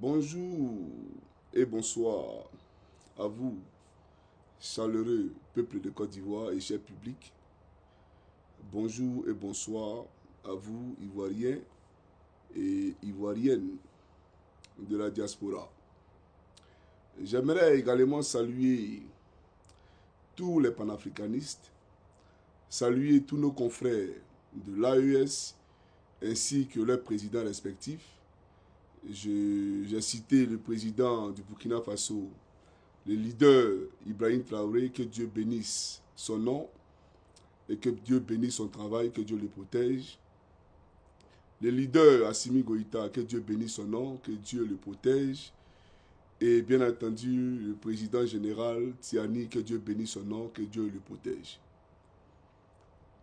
Bonjour et bonsoir à vous, chaleureux peuple de Côte d'Ivoire et cher public. Bonjour et bonsoir à vous, Ivoiriens et Ivoiriennes de la diaspora. J'aimerais également saluer tous les panafricanistes, saluer tous nos confrères de l'AES ainsi que leurs présidents respectifs. J'ai cité le président du Burkina Faso, le leader Ibrahim Traoré, que Dieu bénisse son nom et que Dieu bénisse son travail, que Dieu le protège. Le leader Assimi Goïta, que Dieu bénisse son nom, que Dieu le protège. Et bien entendu, le président général Tiani, que Dieu bénisse son nom, que Dieu le protège.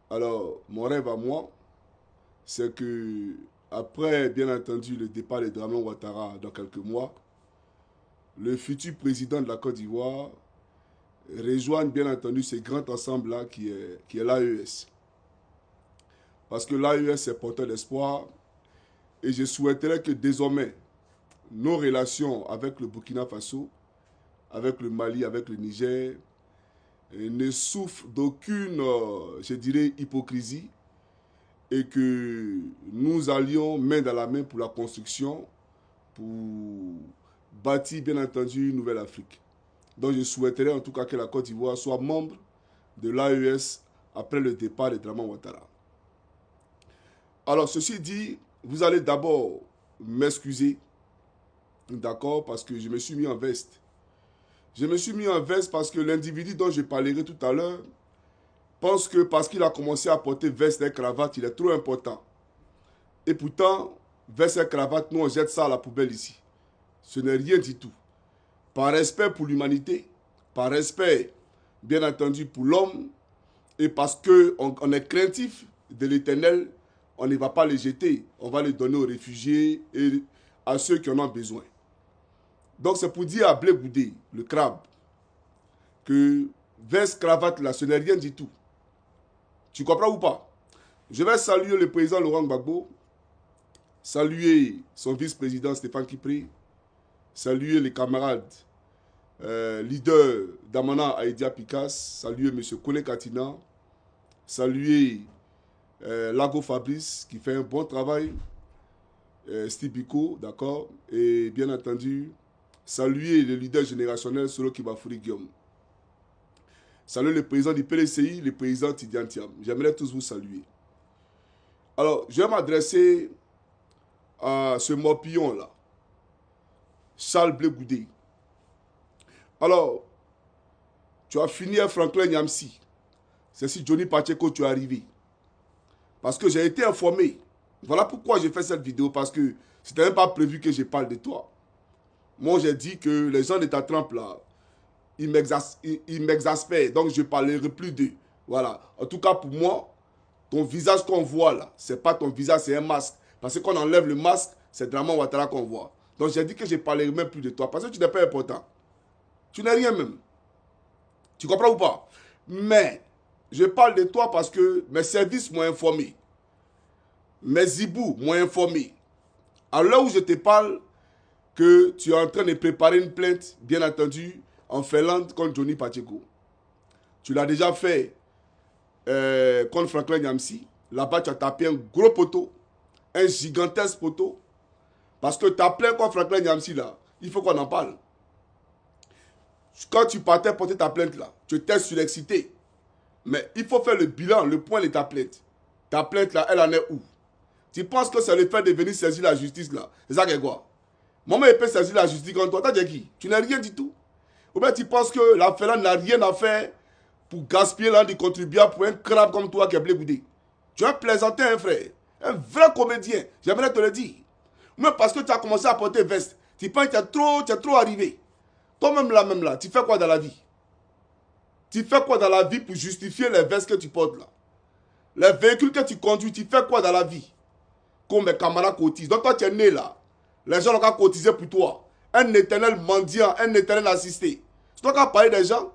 Alors, mon rêve à moi, c'est que après, bien entendu, le départ de Dramane Ouattara dans quelques mois, le futur président de la Côte d'Ivoire rejoigne bien entendu ce grand ensemble-là qui est l'AES. Parce que l'AES est porteur d'espoir et je souhaiterais que désormais, nos relations avec le Burkina Faso, avec le Mali, avec le Niger, ne souffrent d'aucune, je dirais, hypocrisie, et que nous allions main dans la main pour la construction, pour bâtir bien entendu une nouvelle Afrique. Donc je souhaiterais en tout cas que la Côte d'Ivoire soit membre de l'AES après le départ de Dramane Ouattara. Alors ceci dit, vous allez d'abord m'excuser, d'accord, parce que je me suis mis en veste. Je me suis mis en veste parce que l'individu dont je parlerai tout à l'heure pense que parce qu'il a commencé à porter veste et cravate, il est trop important. Et pourtant, veste et cravate, nous on jette ça à la poubelle ici. Ce n'est rien du tout. Par respect pour l'humanité, par respect, bien entendu, pour l'homme, et parce qu'on est craintif de l'Éternel, on ne va pas les jeter. On va les donner aux réfugiés et à ceux qui en ont besoin. Donc c'est pour dire à Blé Goudé, le crabe, que veste, cravate, là, ce n'est rien du tout. Tu comprends ou pas? Je vais saluer le président Laurent Gbagbo, saluer son vice-président Stéphane Kipré, saluer les camarades leaders d'Amana Aïdia Pikas, saluer M. Kone Katina, saluer Lago Fabrice qui fait un bon travail, Steve Biko, d'accord, et bien entendu, saluer le leader générationnel Solo Kibafouri Guillaume. Salut le président du PDCI, le président Tidiane Thiam. J'aimerais tous vous saluer. Alors, je vais m'adresser à ce morpillon-là, Charles Blé Goudé. Alors, tu as fini à Franklin Nyamsi. C'est si Johnny Pacheco tu es arrivé. Parce que j'ai été informé. Voilà pourquoi j'ai fait cette vidéo, parce que c'était même pas prévu que je parle de toi. Moi, j'ai dit que les gens de ta trempe là, ils m'exaspèrent, donc je ne parlerai plus d'eux. Voilà. En tout cas, pour moi, ton visage qu'on voit là, ce n'est pas ton visage, c'est un masque. Parce que quand on enlève le masque, c'est Dramane Ouattara qu'on voit. Donc j'ai dit que je ne parlerai même plus de toi, parce que tu n'es pas important. Tu n'es rien même. Tu comprends ou pas? Mais, je parle de toi parce que mes services m'ont informé. Mes zibous m'ont informé. À l'heure où je te parle, que tu es en train de préparer une plainte, bien entendu, en Finlande contre Johnny Pacheco. Tu l'as déjà fait contre Franklin Nyamsi. Là-bas, tu as tapé un gros poteau, un gigantesque poteau. Parce que tu as plaint contre Franklin Nyamsi, là. Il faut qu'on en parle. Quand tu partais porter ta plainte, là, tu étais surexcité. Mais il faut faire le bilan, le point de ta plainte. Ta plainte, là, elle en est où? Tu penses que c'est le fait de venir saisir la justice, là? C'est ça qui est quoi? Maman, il peut saisir la justice contre toi. T'as dit qui? Tu n'as rien du tout. Ou bien tu penses que la Finlande n'a rien à faire pour gaspiller l'un des contribuables pour un crabe comme toi qui est Blé Goudé. Tu es un plaisantin, un frère. Un vrai comédien. J'aimerais te le dire. Mais parce que tu as commencé à porter veste, tu penses que tu es trop arrivé. Toi-même là, tu fais quoi dans la vie? Tu fais quoi dans la vie pour justifier les vestes que tu portes là? Les véhicules que tu conduis, tu fais quoi dans la vie? Comme mes camarades cotisent. Donc toi, tu es né là. Les gens ont cotisé pour toi. Un éternel mendiant, un éternel assisté. C'est toi qui as parlé des gens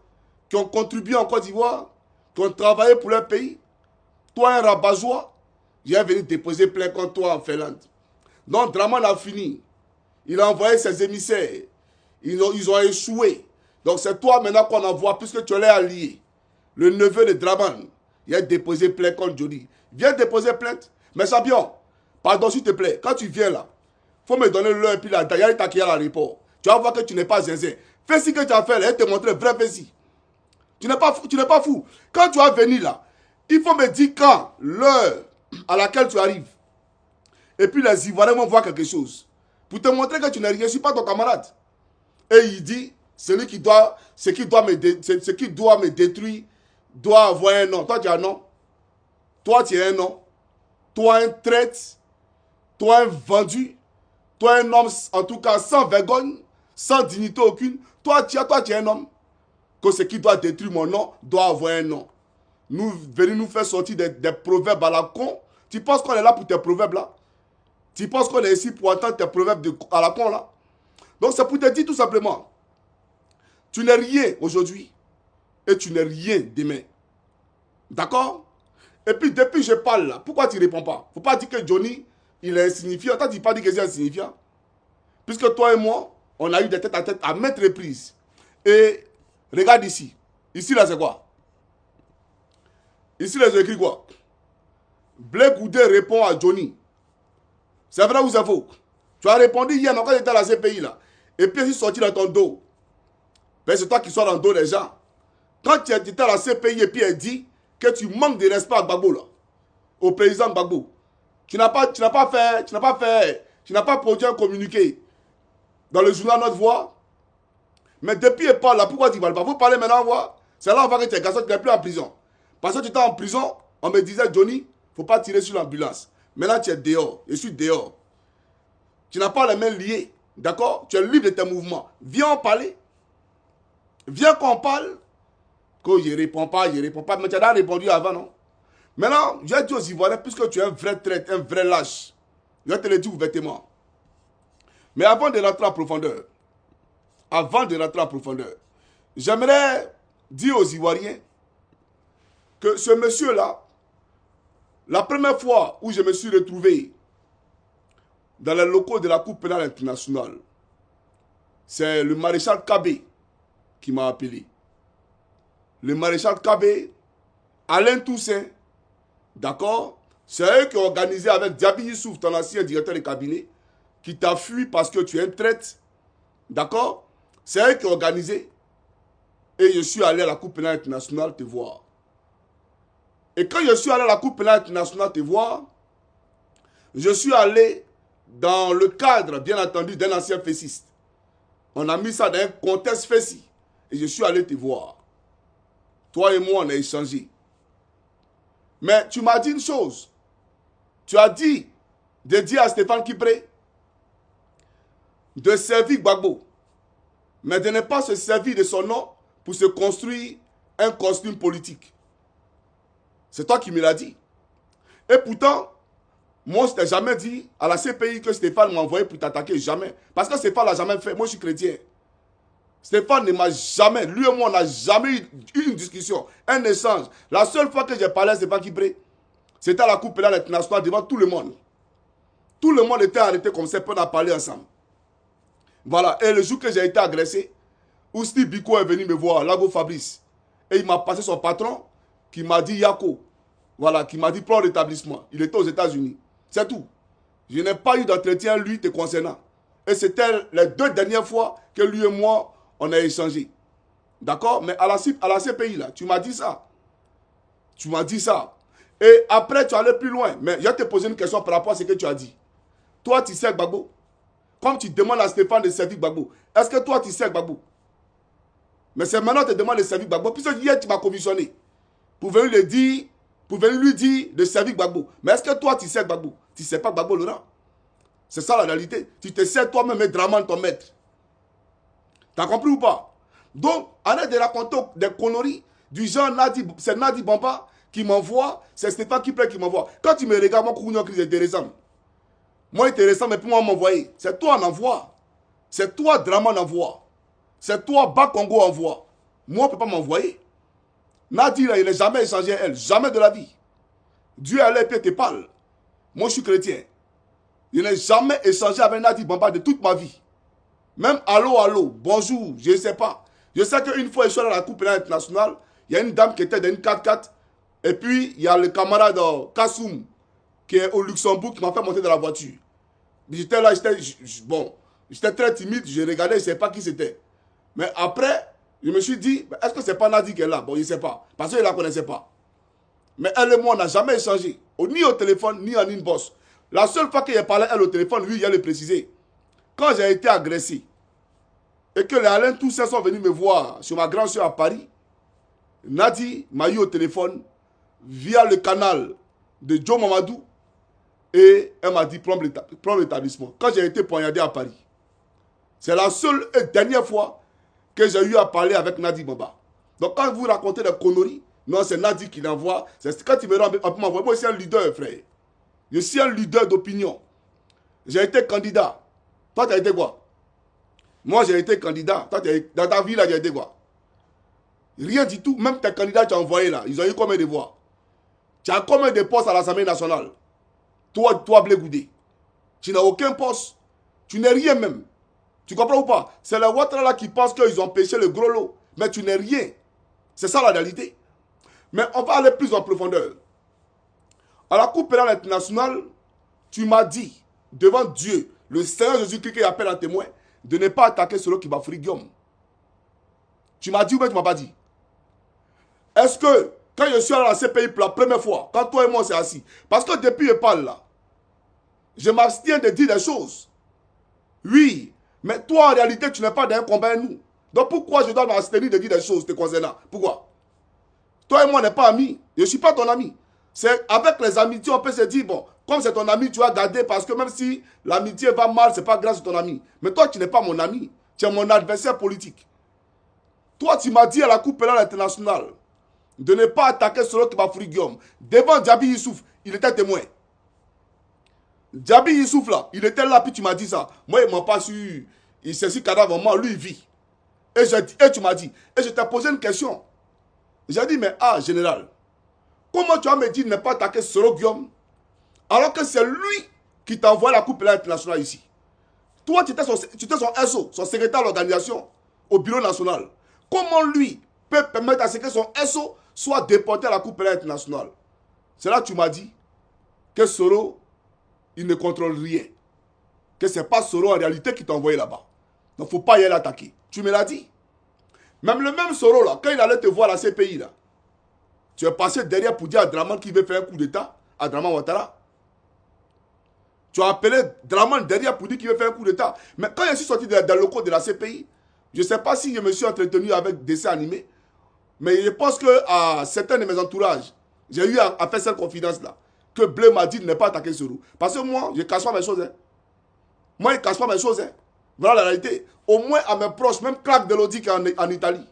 qui ont contribué en Côte d'Ivoire, qui ont travaillé pour leur pays. Toi, un rabat-joie, j'ai venu déposer plainte contre toi en Finlande. Donc, Dramane a fini. Il a envoyé ses émissaires. Ils ont échoué. Donc c'est toi maintenant qu'on envoie, puisque tu es allié. Le neveu de Draman. Il a déposé plainte contre Johnny. Viens déposer plainte. Mais champion, pardon s'il te plaît, quand tu viens là, faut me donner l'heure et puis la date. Il y a ta qui est à l'aéroport. Tu vas voir que tu n'es pas zinzin. Fais ce que tu as fait là, et te montrer vrai fais-ci. Tu n'es pas fou. Quand tu vas venir là, il faut me dire quand, l'heure à laquelle tu arrives. Et puis les Ivoiriens vont voir quelque chose. Pour te montrer que tu n'es rien, je ne suis pas ton camarade. Et il dit, ce qui doit me détruire doit avoir un nom. Toi, tu as un nom. Toi, tu as un nom. Toi, un traître. Toi, un vendu. Toi, un homme, en tout cas, sans vergogne, sans dignité aucune. Toi, tu es un homme. Que ce qui doit détruire mon nom doit avoir un nom. Venir nous faire sortir des proverbes à la con. Tu penses qu'on est là pour tes proverbes là? Tu penses qu'on est ici pour entendre tes proverbes à la con là? Donc c'est pour te dire tout simplement, tu n'es rien aujourd'hui et tu n'es rien demain. D'accord? Et puis depuis que je parle là, pourquoi tu ne réponds pas? Faut pas dire que Johnny, il est insignifiant. Toi, tu n'as pas dit que c'est insignifiant. Puisque toi et moi, on a eu des têtes à tête à maintes reprises. Et regarde ici. Ici là, c'est quoi? Ici là, j'ai écrit quoi? Blé Goudé répond à Johnny. C'est vrai ou c'est faux? Tu as répondu hier, quand j'étais à la CPI là. Et puis, il est sorti dans ton dos. Ben, c'est toi qui sors dans le dos des gens. Quand tu étais à la CPI et puis elle dit que tu manques de respect à Gbagbo là, au président Gbagbo, tu n'as pas produit un communiqué dans le journal Notre Voix. Mais depuis elle parle là, pourquoi tu ne parles pas? Vous parlez maintenant, voir. C'est là on voit que tu es garçon, tu n'es plus en prison. Parce que tu étais en prison, on me disait, Johnny, il ne faut pas tirer sur l'ambulance. Maintenant, tu es dehors. Je suis dehors. Tu n'as pas les mains liées. D'accord? Tu es libre de tes mouvements. Viens en parler. Viens qu'on parle. Que je ne réponds pas. Mais tu as déjà répondu avant, non? Maintenant, j'ai dit aux Ivoiriens, puisque tu es un vrai traître, un vrai lâche, je vais te le dire ouvertement. Mais avant de rentrer en profondeur, j'aimerais dire aux Ivoiriens que ce monsieur-là, la première fois où je me suis retrouvé dans les locaux de la Cour pénale internationale, c'est le maréchal Kabé qui m'a appelé. Le maréchal Kabé, Alain Toussaint, d'accord? C'est eux qui ont organisé avec Diaby Youssouf, ton ancien directeur de cabinet, qui t'a fui parce que tu es un traître, d'accord? C'est eux qui ont organisé. Et je suis allé à la Cour pénale internationale te voir. Et quand je suis allé à la Cour pénale internationale te voir, je suis allé dans le cadre, bien entendu, d'un ancien fessiste. On a mis ça dans un contexte fessi. Et je suis allé te voir. Toi et moi, on a échangé. Mais tu m'as dit une chose. Tu as dit de dire à Stéphane Kipré de servir Gbagbo, mais de ne pas se servir de son nom pour se construire un costume politique. C'est toi qui me l'as dit. Et pourtant, moi, je ne t'ai jamais dit à la CPI que Stéphane m'a envoyé pour t'attaquer. Jamais. Parce que Stéphane ne l'a jamais fait. Moi, je suis chrétien. Stéphane ne m'a jamais, lui et moi, on n'a jamais eu une discussion, un échange. La seule fois que j'ai parlé à Stéphane Kipré, c'était à la Cour pénale internationale devant tout le monde. Tout le monde était arrêté comme ça, on a parlé ensemble. Voilà. Et le jour que j'ai été agressé, Ousti Biko est venu me voir, Lago Fabrice. Et il m'a passé son patron qui m'a dit Yako. Voilà, qui m'a dit plan d'établissement. Il était aux États-Unis. C'est tout. Je n'ai pas eu d'entretien, lui, te concernant. Et c'était les 2 dernières fois que lui et moi, on a échangé. D'accord? Mais à la CPI, là, tu m'as dit ça. Tu m'as dit ça. Et après, tu allais plus loin. Mais je vais te poser une question par rapport à ce que tu as dit. Toi, tu sais Gbagbo. Comme tu demandes à Stéphane de servir Gbagbo. Est-ce que toi, tu sais Gbagbo? Mais c'est maintenant que tu demandes de servir Gbagbo. Puisque hier, tu m'as commissionné. Pour venir lui dire de servir Gbagbo. Mais est-ce que toi, tu sais Gbagbo? Tu ne sais pas Gbagbo Laurent. C'est ça la réalité. Tu te sais toi-même et Draman ton maître. T'as compris ou pas? Donc, arrête de raconter des conneries du genre c'est Nadi Bamba qui m'envoie, c'est Stéphane Kipré qui m'envoie. Quand tu me regardes, mon couillon qui est intéressant. Moi, intéressant, mais pour moi, m'envoyer. C'est toi en envoie. C'est toi, Draman envoie. C'est toi, Bakongo envoie. Moi, on ne peut pas m'envoyer. Nadi, là, il n'a jamais échangé elle. Jamais de la vie. Dieu est allé et te parle. Moi, je suis chrétien. Je n'ai jamais échangé avec Nadi Bamba de toute ma vie. Même allô, allô, bonjour, je ne sais pas. Je sais qu'une fois, je suis allé à la Coupe pénale internationale, il y a une dame qui était dans une 4x4, et puis il y a le camarade Kassoum, qui est au Luxembourg, qui m'a fait monter dans la voiture. J'étais là, j'étais très timide, je regardais, je ne savais pas qui c'était. Mais après, je me suis dit, est-ce que c'est pas Nadi qui est là? Bon, je ne sais pas, parce que je ne la connaissais pas. Mais elle et moi, on n'a jamais échangé, ni au téléphone, ni en inbox. La seule fois qu'il a parlé, elle au téléphone, lui, il a le précisé. Quand j'ai été agressé, et que les Alain Toussaint sont venus me voir sur ma grande soeur à Paris, Nadi m'a eu au téléphone via le canal de Joe Mamadou et elle m'a dit prends l'établissement. Quand j'ai été poignardé à Paris, c'est la seule et dernière fois que j'ai eu à parler avec Nadi Bamba. Donc quand vous racontez des conneries, non, c'est Nadi qui l'envoie. C'est quand il me rend, moi je suis un leader, frère. Je suis un leader d'opinion. J'ai été candidat. Toi, tu as été quoi? Moi, j'ai été candidat. Toi, dans ta vie, là, j'ai été quoi? Rien du tout. Même tes candidats que tu as envoyés là, ils ont eu combien de voix? Tu as combien de postes à l'Assemblée nationale? Toi, Blé Goudé. Tu n'as aucun poste. Tu n'es rien même. Tu comprends ou pas? C'est les Ouattara là qui pensent qu'ils ont pêché le gros lot. Mais tu n'es rien. C'est ça la réalité. Mais on va aller plus en profondeur. À la Coupe pénale internationale, tu m'as dit, devant Dieu, le Seigneur Jésus-Christ qui appelle un témoin, de ne pas attaquer celui qui va Guillaume. Tu m'as dit ou bien tu ne m'as pas dit? Est-ce que, quand je suis allé à la CPI pour la première fois, quand toi et moi on s'est assis, parce que depuis je parle là, je m'abstiens de dire des choses. Oui, mais toi en réalité tu n'es pas dans un combat avec nous. Donc pourquoi je dois m'abstenir de dire des choses te concernant? Pourquoi? Toi et moi on n'est pas amis. Je ne suis pas ton ami. C'est avec les amitiés on peut se dire, bon, comme c'est ton ami, tu vas garder parce que même si l'amitié va mal, ce n'est pas grâce à ton ami. Mais toi tu n'es pas mon ami. Tu es mon adversaire politique. Toi tu m'as dit à la Coupe pénale internationale de ne pas attaquer celui qui va Guillaume. Devant Djabi Youssouf, il était témoin. Djabi Youssouf là, il était là, puis tu m'as dit ça. Moi, il m'a pas su. Il s'est su cadavre, moi, lui, il vit. Et tu m'as dit. Et je t'ai posé une question. J'ai dit, mais général, comment tu vas me dire de ne pas attaquer Soro Guillaume alors que c'est lui qui t'envoie la Coupe internationale ici? Toi, tu étais son SO, son secrétaire d'organisation au bureau national. Comment lui peut permettre à ce que son SO soit déporté à la Coupe internationale? C'est là que tu m'as dit que Soro, il ne contrôle rien. Que ce n'est pas Soro en réalité qui t'a envoyé là-bas. Donc il ne faut pas y aller attaquer. Tu me l'as dit. Même le même Soro là, quand il allait te voir à la CPI là, tu es passé derrière pour dire à Draman qu'il veut faire un coup d'état à Draman Ouattara. Tu as appelé Draman derrière pour dire qu'il veut faire un coup d'état. Mais quand je suis sorti dans le locaux de la CPI, je ne sais pas si je me suis entretenu avec des dessins animés, mais je pense qu'à certains de mes entourages, j'ai eu à faire cette confidence-là, que Blé m'a dit de ne pas attaquer Soro. Parce que moi, je ne cache pas mes choses. Hein. Moi, je ne cache pas mes choses. Hein. Voilà la réalité. Au moins, à mes proches, même Clark Delodi qui est en Italie,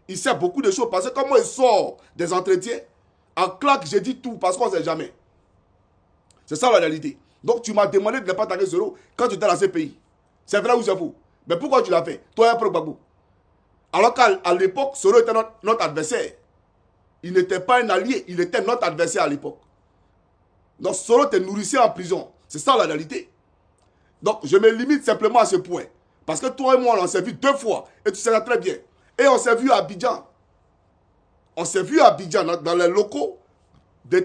il sait beaucoup de choses. Parce que quand moi, il sort des entretiens, à Clark, j'ai dit tout, parce qu'on ne sait jamais. C'est ça la réalité. Donc, tu m'as demandé de ne pas attaquer Soro quand tu étais dans ces pays. C'est vrai ou c'est faux? Mais pourquoi tu l'as fait? Toi, un peu Gbagbo. Alors qu'à l'époque, Soro était notre adversaire. Il n'était pas un allié, il était notre adversaire à l'époque. Donc Soro te nourrissait en prison. C'est ça la réalité. Donc je me limite simplement à ce point. Parce que toi et moi, on s'est vu 2 fois. Et tu sais ça très bien. Et on s'est vu à Abidjan. On s'est vu à Abidjan, dans les locaux de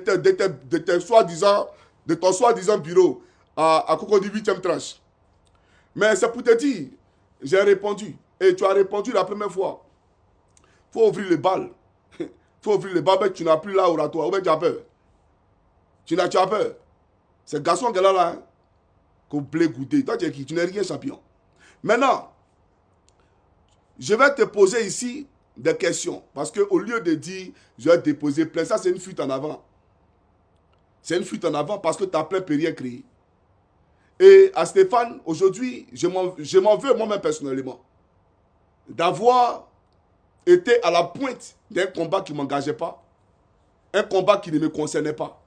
ton soi-disant bureau à Cocody 8e tranche. Mais c'est pour te dire, j'ai répondu. Et tu as répondu la première fois. Il faut ouvrir les balles. Il faut ouvrir les balles, mais tu n'as plus là oratoire. Ou bien tu as peur. Tu as peur. C'est le garçon qui est là, hein, qu'on Blé Goudé. Toi, tu es qui? Tu n'es rien champion. Maintenant, je vais te poser ici des questions. Parce qu'au lieu de dire, je vais déposer plein, ça c'est une fuite en avant. C'est une fuite en avant parce que tu as plein peut rien créer. Et à Stéphane, aujourd'hui, je m'en veux moi-même personnellement d'avoir été à la pointe d'un combat qui ne m'engageait pas, un combat qui ne me concernait pas.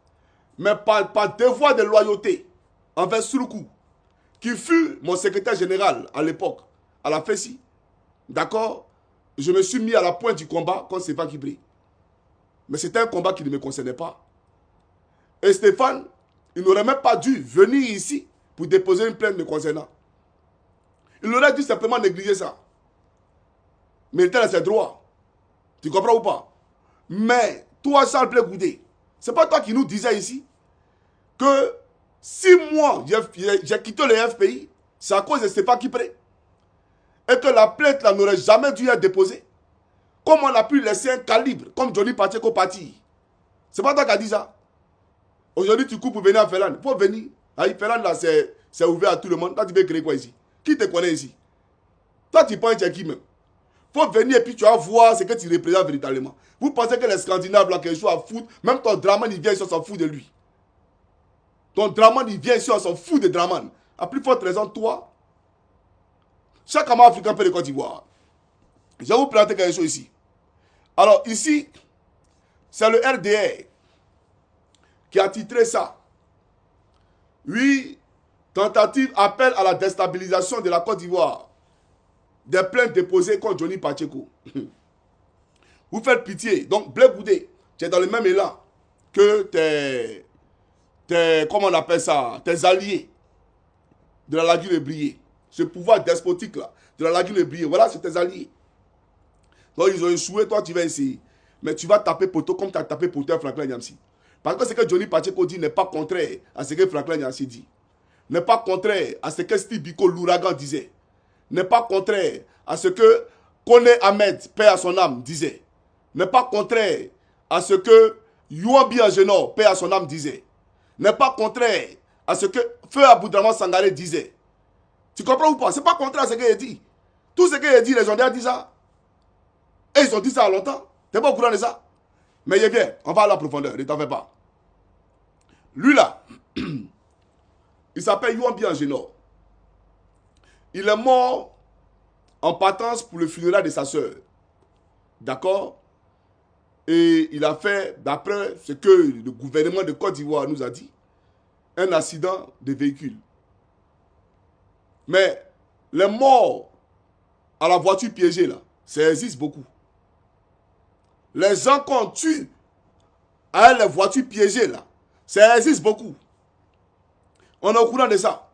Mais par devoir de loyauté envers Souloukou, qui fut mon secrétaire général à l'époque, à la FESI, d'accord, je me suis mis à la pointe du combat contre Stéphane Kibré. Mais c'était un combat qui ne me concernait pas. Et Stéphane, il n'aurait même pas dû venir ici pour déposer une plainte me concernant. Il aurait dû simplement négliger ça. Mais tel est ses droits. Tu comprends ou pas? Mais toi, Charles Blé Goudé, c'est pas toi qui nous disais ici que si moi, j'ai quitté le FPI, c'est à cause de Stéphane Kipré. Et que la plainte là n'aurait jamais dû être déposée. Comme on a pu laisser un calibre, comme Johnny Pacheco partir. C'est pas toi qui as dit ça. Aujourd'hui, tu coupes pour venir à Ferland. Il faut venir. Ferland là, c'est ouvert à tout le monde. Toi, tu veux créer quoi ici? Qui te connaît ici? Toi, tu penses que tu es qui même? Il faut venir et puis tu vas voir ce que tu représentes véritablement. Vous pensez que les Scandinaves, là, quelque chose à foutre, même ton Draman, il vient ici, on s'en fout de lui. Ton Draman, il vient ici, on s'en fout de Draman. À plus forte raison, toi, chaque Américain africain peut de Côte d'Ivoire. Je vais vous présenter quelque chose ici. Alors, ici, c'est le RDR qui a titré ça. Oui, tentative appel à la déstabilisation de la Côte d'Ivoire. Des plaintes déposées contre Johnny Pacheco. Vous faites pitié. Donc, Blé Goudé, tu es dans le même élan que comment on appelle ça, tes alliés de la lagune de Brié. Ce pouvoir despotique là, de la lagune de Brié. Voilà, c'est tes alliés. Donc, ils ont échoué, toi, tu vas essayer. Mais tu vas taper poteau comme tu as tapé poteau à Franklin Nyamsi. Parce que ce que Johnny Pacheco dit n'est pas contraire à ce que Franklin Nyamsi dit. N'est pas contraire à ce que Steve Biko l'ouragan disait. N'est pas contraire à ce que Kone Ahmed, paix à son âme, disait. N'est pas contraire à ce que Youambi Angenor, paix à son âme, disait. N'est pas contraire à ce que Feu Aboudraman Sangaré disait. Tu comprends ou pas? C'est pas contraire à ce qu'il a dit. Tout ce qu'il a dit, les gens ont dit ça. Et ils ont dit ça à longtemps. Tu n'es pas au courant de ça? Mais il est bien, on va à la profondeur, ne t'en fais pas. Lui là, il s'appelle Youambi Angenor. Il est mort en partance pour le funérail de sa sœur. D'accord? Et il a fait, d'après ce que le gouvernement de Côte d'Ivoire nous a dit, un accident de véhicule. Mais les morts à la voiture piégée, là, ça existe beaucoup. Les gens qu'on tue à les voitures piégées, là, ça existe beaucoup. On est au courant de ça.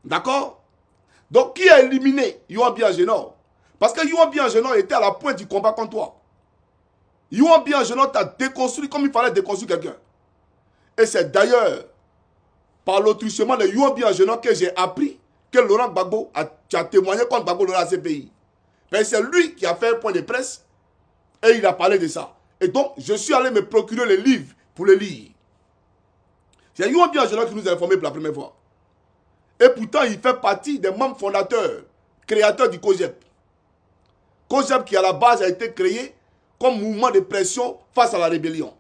D'accord? Donc, qui a éliminé Youambi Angenor? Parce que Youambi Angenor était à la pointe du combat contre toi. Youambi Angenor t'a déconstruit comme il fallait déconstruire quelqu'un. Et c'est d'ailleurs par l'autruchement de Youambi Angenor que j'ai appris que Laurent Gbagbo a témoigné contre Gbagbo dans la CPI. C'est lui qui a fait un point de presse et il a parlé de ça. Et donc, je suis allé me procurer le livre pour le lire. C'est Youambi Angenor qui nous a informé pour la première fois. Et pourtant, il fait partie des membres fondateurs, créateurs du COGEP. COGEP qui à la base a été créé comme mouvement de pression face à la rébellion.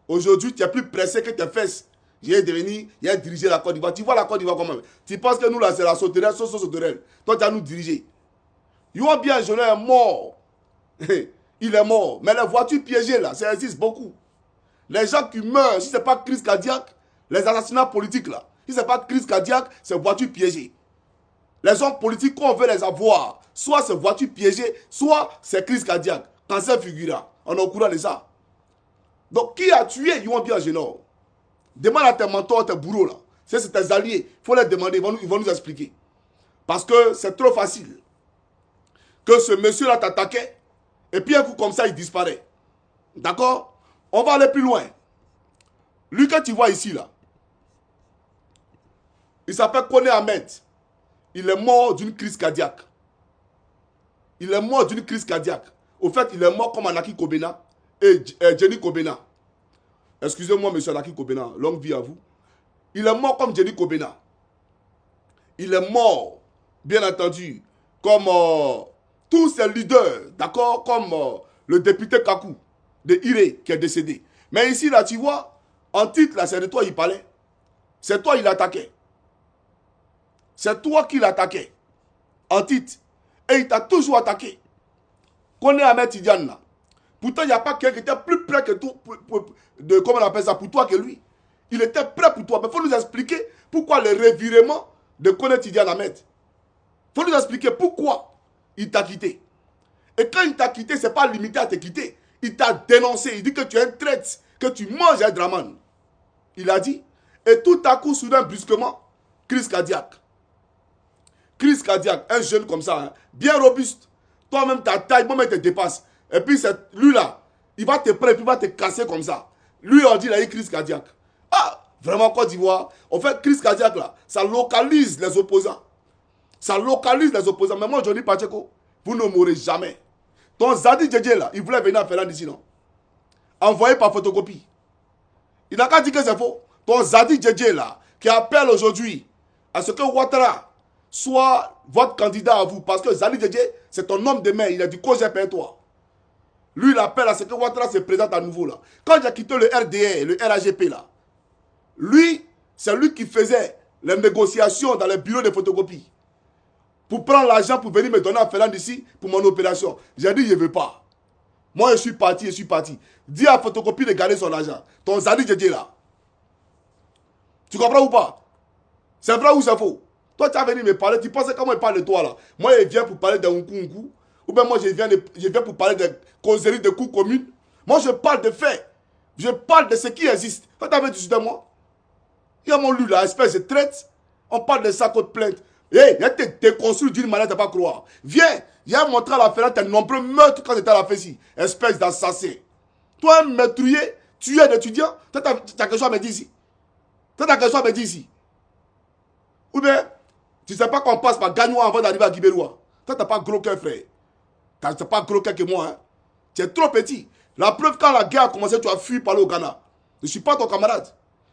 Aujourd'hui, tu es plus pressé que tes fesses. J'ai dirigé la Côte d'Ivoire. Tu vois la Côte d'Ivoire comment? Tu penses que nous là, c'est la sauterelle, sauterelle. Toi, tu as nous diriger. Youambi Angenor est mort. Il est mort. Mais les voitures piégées là, ça existe beaucoup. Les gens qui meurent, si ce n'est pas crise cardiaque, les assassinats politiques là, si ce n'est pas crise cardiaque, c'est voiture piégée. Les hommes politiques, qu'on veut les avoir, soit c'est voiture piégée, soit c'est crise cardiaque. Cancer fulgurant. On est au courant de ça. Donc, qui a tué Youambi Angenor? Demande à tes mentors, tes bourreaux là. C'est tes alliés. Il faut les demander, ils vont nous expliquer. Parce que c'est trop facile. Que ce monsieur là t'attaquait, et puis un coup comme ça, il disparaît. D'accord? On va aller plus loin. Lui que tu vois ici là, il s'appelle Kone Ahmed. Il est mort d'une crise cardiaque. Il est mort d'une crise cardiaque. Au fait, il est mort comme Anaki Kobena et Jenny Kobena. Excusez-moi, monsieur Anaki Kobena, longue vie à vous. Il est mort comme Jenny Kobena. Il est mort, bien entendu, comme tous ces leaders, d'accord, comme le député Kakou de Iré qui est décédé. Mais ici, là, tu vois, en titre, là, c'est de toi il parlait. C'est toi il attaquait. C'est toi qui l'attaquais. En titre. Et il t'a toujours attaqué. Kone Ahmed Tidiane là. Pourtant, il n'y a pas quelqu'un qui était plus près que toi, comment on appelle ça, pour toi que lui. Il était prêt pour toi. Mais il faut nous expliquer pourquoi le revirement de Kone Tidiane Ahmed. Il faut nous expliquer pourquoi il t'a quitté. Et quand il t'a quitté, ce n'est pas limité à te quitter. Il t'a dénoncé. Il dit que tu es un traître, que tu manges un Draman. Il a dit. Et tout à coup, soudain, brusquement, crise cardiaque. Crise cardiaque, un jeune comme ça, hein, bien robuste. Toi-même, ta taille, moi-même, te dépasse. Et puis, lui là, il va te prendre et puis il va te casser comme ça. Lui, on dit, il a eu crise cardiaque. Ah, vraiment, Côte d'Ivoire. En fait, crise cardiaque là, ça localise les opposants. Ça localise les opposants. Mais moi, Johnny Pacheco, vous ne mourrez jamais. Ton Zadi Djedje là, il voulait venir à Ferland ici, non? Envoyé par photocopie. Il n'a qu'à dire que c'est faux. Ton Zadi Djedje là, qui appelle aujourd'hui à ce que Ouattara soit votre candidat à vous. Parce que Zadi Djedje, c'est ton homme de main. Il a dit que j'ai payé toi. Lui, il appelle à ce que Ouattara se présente à nouveau là. Quand j'ai quitté le RDR, le RAGP là, lui, c'est lui qui faisait les négociations dans les bureaux de photocopie. Pour prendre l'argent pour venir me donner à Ferland ici pour mon opération. J'ai dit, je ne veux pas. Moi, je suis parti. Dis à photocopie de garder son argent. Ton Zadi Djedje là. Tu comprends ou pas? C'est vrai ou c'est faux? Toi, tu as venu me parler, tu penses comment il parle de toi là? Moi, je viens pour parler d'un Nkunku. Ou bien moi, je viens pour parler de causeries de coups communes. Moi, je parle de faits. Je parle de ce qui existe. Toi, tu avais dit de moi. Il y a mon lu là, espèce de traite. On parle de ça contre plainte. Hé, il y a été déconstruit d'une manière, tu ne vas pas croire. Viens, il y a montré à la Ferland tes nombreux meurtres quand tu étais à la Fessie. Espèce d'assassin. Toi, un meurtrier, tueur d'étudiants, tu as quelque chose à me dire ici. Tu as quelque chose à me dire ici. Ou bien, tu ne sais pas qu'on passe par Gagnoua avant d'arriver à Guibéroua. Toi, tu n'as pas gros cœur, frère. Tu n'as pas gros cœur que moi. Hein. Tu es trop petit. La preuve, quand la guerre a commencé, tu as fui par aller au Ghana. Je ne suis pas ton camarade.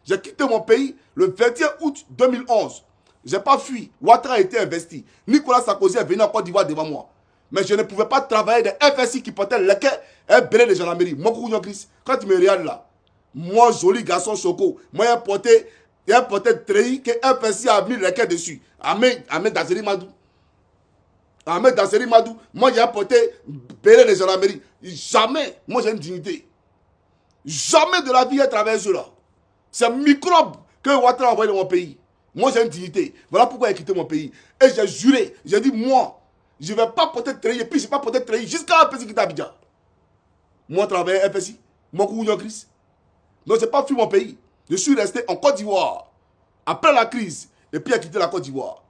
J'ai quitté mon pays le 21 août 2011. Je n'ai pas fui. Ouattara a été investi. Nicolas Sarkozy est venu en Côte d'Ivoire devant moi. Mais je ne pouvais pas travailler des FSI qui portaient le quai et belé de gendarmerie. Moi, quand tu me regardes là, moi, joli garçon choco, moi, il a porté treillis que FSI a mis le quai dessus. Ahmed Dazeri Madou. Ahmed Dazeri Madou. Moi, j'ai porté belé de gendarmerie. Jamais. Moi, j'ai une dignité. Jamais de la vie, à travers cela. C'est un microbe que Ouattara a envoyé dans mon pays. Moi, j'ai une dignité. Voilà pourquoi j'ai quitté mon pays. Et j'ai juré. J'ai dit, moi, je ne vais pas porter treillis. Et puis, je ne vais pas porter treillis jusqu'à la FSI qui est à Abidjan. Moi, je travaille à FSI. Moi, je suis Christ. Donc, je n'ai pas fui mon pays. Je suis resté en Côte d'Ivoire. Après la crise. Et puis, j'ai quitté la Côte d'Ivoire.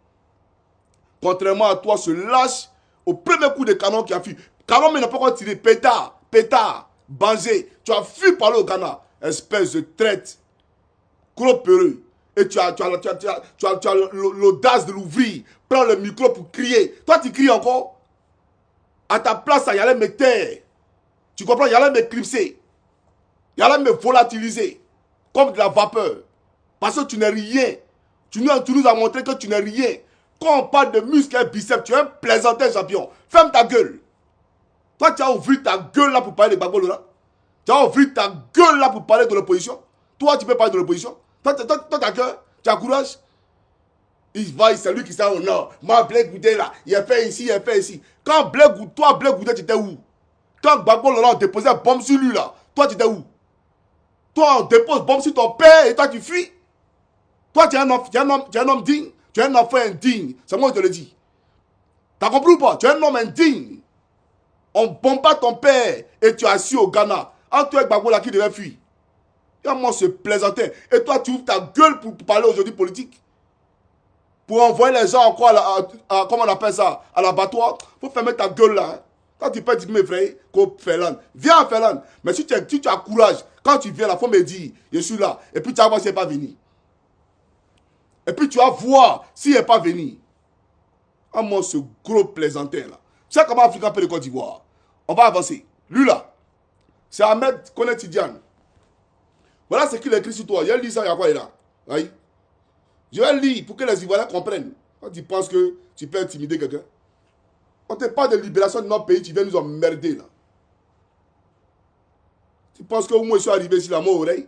Contrairement à toi, ce lâche au premier coup de canon qui a fui. Canon, mais n'a pas encore tiré. Pétard, Bangé. Tu as fui par le Ghana. Espèce de traite. Gros peureux. Et tu as l'audace de l'ouvrir. Prends le micro pour crier. Toi, tu cries encore. À ta place, il allait me taire. Tu comprends? Il allait m'éclipser. Il allait me volatiliser. Comme de la vapeur. Parce que tu n'es rien. Tu nous as montré que tu n'es rien. Quand on parle de muscles et biceps, tu es un plaisantin champion. Ferme ta gueule. Toi, tu as ouvert ta gueule là pour parler de Gbagbo là. Tu as ouvert ta gueule là pour parler de l'opposition. Toi, tu peux parler de l'opposition. Toi, ta gueule, tu as courage. C'est lui qui s'est au nord. Moi, Blé Goudé là, il a fait ici, il a fait ici. Quand Blé Goudé, tu étais où? Quand Gbagbo là, on déposait bombe sur lui là, toi, tu étais où? Toi, on dépose bombe sur ton père et toi, tu fuis. Toi, tu es un homme digne. Tu es un enfant indigne. C'est moi qui te le dis. T'as compris ou pas? Tu es un homme indigne. On bombarde ton père et tu es assis au Ghana. Entre toi et Gbagbo là qui devait fuir. Comment se plaisanter? Et toi, tu ouvres ta gueule pour parler aujourd'hui politique. Pour envoyer les gens encore comment on appelle ça? À l'abattoir. Faut fermer ta gueule là. Hein. Quand tu peux dire mes frères, qu'au Ferland. Viens à Ferland. Mais si tu as courage, quand tu viens là, il faut me dire, je suis là. Et puis tu vas voir s'il n'est pas venu. Et puis tu vas voir s'il n'est pas venu. Ah, moi, ce gros plaisantin là. Tu sais comment Africain peut le Côte d'Ivoire? On va avancer. Lui là, c'est Ahmed Koné Tidiane. Voilà ce qu'il a écrit sur toi. Je vais lire ça, il y a quoi là? Oui. Je vais lire pour que les Ivoiriens comprennent. Quand tu penses que tu peux intimider quelqu'un, on ne te parle de libération de notre pays, tu viens nous emmerder là. Tu penses que moi je suis arrivé ici, la mot oreille?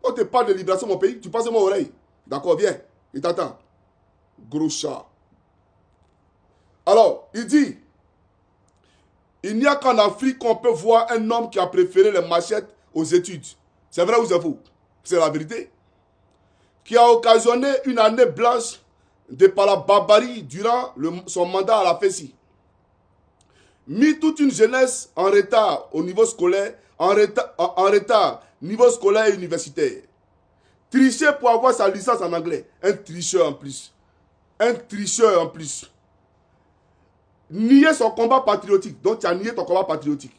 On te parle de libération de mon pays, tu penses que moi oreille? D'accord, viens, il t'attend. Gros chat. Alors, il dit, il n'y a qu'en Afrique qu'on peut voir un homme qui a préféré les machettes aux études. C'est vrai ou c'est faux? C'est la vérité. Qui a occasionné une année blanche de par la barbarie durant son mandat à la Fessie. Mis toute une jeunesse en retard au niveau scolaire, en retard niveau scolaire et universitaire. Tricher pour avoir sa licence en anglais. Un tricheur en plus. Un tricheur en plus. Nier son combat patriotique. Donc tu as nié ton combat patriotique.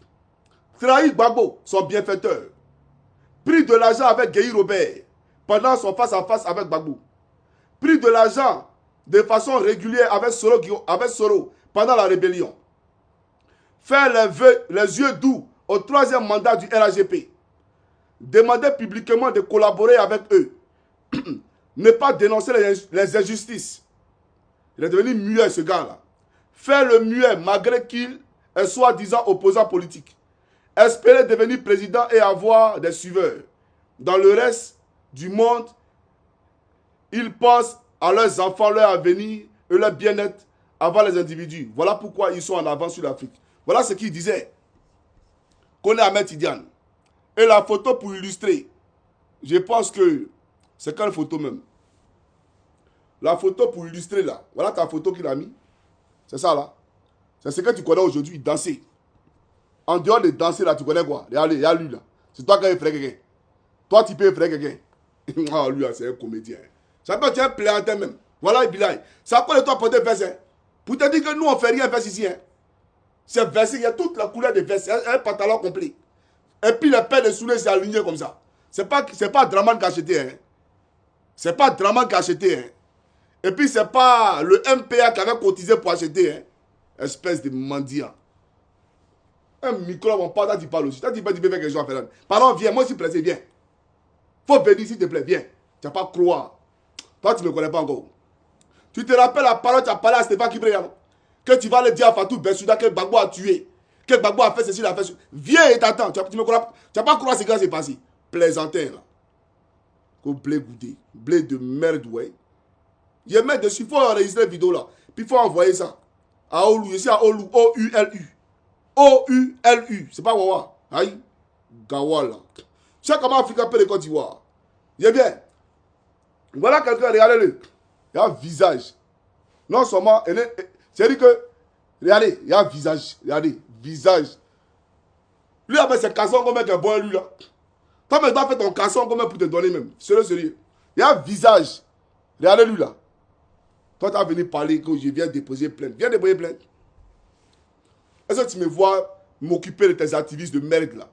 Trahi Gbagbo, son bienfaiteur. Pris de l'argent avec Guy Robert pendant son face-à-face avec Gbagbo. Pris de l'argent de façon régulière avec Soro pendant la rébellion. Faire les yeux doux au troisième mandat du RAGP. Demander publiquement de collaborer avec eux. Ne pas dénoncer les injustices. Il est devenu muet ce gars-là. Faire le muet malgré qu'il est soi-disant opposant politique. Espérer devenir président et avoir des suiveurs. Dans le reste du monde, ils pensent à leurs enfants, leur avenir et leur bien-être avant les individus. Voilà pourquoi ils sont en avance sur l'Afrique. Voilà ce qu'il disait. Kone Ahmed Tidiane. Et la photo pour illustrer. Je pense que c'est quelle photo même? La photo pour illustrer là. Voilà ta photo qu'il a mis. C'est ça là. C'est ce que tu connais aujourd'hui, danser. En dehors de danser là, tu connais quoi? Regardez, il y a lui là. C'est toi qui as fait quelqu'un. Toi, tu peux faire quelqu'un. Ah, lui, c'est un comédien. Ça peut être un plaisantin même. Voilà, Bilal. Ça peut être toi pour des versets. Pour te dire que nous, on ne fait rien vers ici. Hein. C'est versé, il y a toute la couleur des versets. Un pantalon complet. Et puis les paires de souliers, c'est aligné comme ça. C'est pas Draman qui a acheté. Hein. C'est pas Draman qui a acheté. Hein. Et puis, c'est pas le MPA qui avait cotisé pour acheter. Hein. Espèce de mendiant. Un micro, on parle, tu parles aussi. Tu peux faire quelque chose à faire. Pardon, viens, moi aussi pressé, viens. Faut venir, s'il te plaît, viens. Tu n'as pas croire. Toi, tu ne me connais pas encore. Tu te rappelles la parole, tu as parlé à Stéphane Kibrian. Que tu vas le dire à Fatou Bensouda que Gbagbo a tué. Que Gbagbo a fait ceci, il a fait ceci. Viens et t'attends. Tu ne me connais pas. Tu n'as pas croire ce qui s'est passé. Plaisantin, là. Au blé goudé. Blé de merde, ouais. Il met dessus, il faut enregistrer la vidéo là. Puis il faut envoyer ça. À Olu, ici à Olu, O-U-L-U. O-U-L-U. C'est pas Wawa. Aïe. Gawala. Tu sais comment Afrique appelle les Côte d'Ivoire. Il est bien. Voilà quelqu'un, regardez-le. Il y a un visage. Non seulement, c'est-à-dire que, regardez, il y a un visage. Regardez, visage. Lui, avec ses cassons comme un bon lui là. Toi, mais tu dois faire ton casson comme pour te donner même. Sérieux. Il y a un visage. Regardez-lui là. Toi, tu as venu parler que je viens déposer plainte. Viens déposer plainte. Est-ce que tu me vois m'occuper de tes activistes de merde là?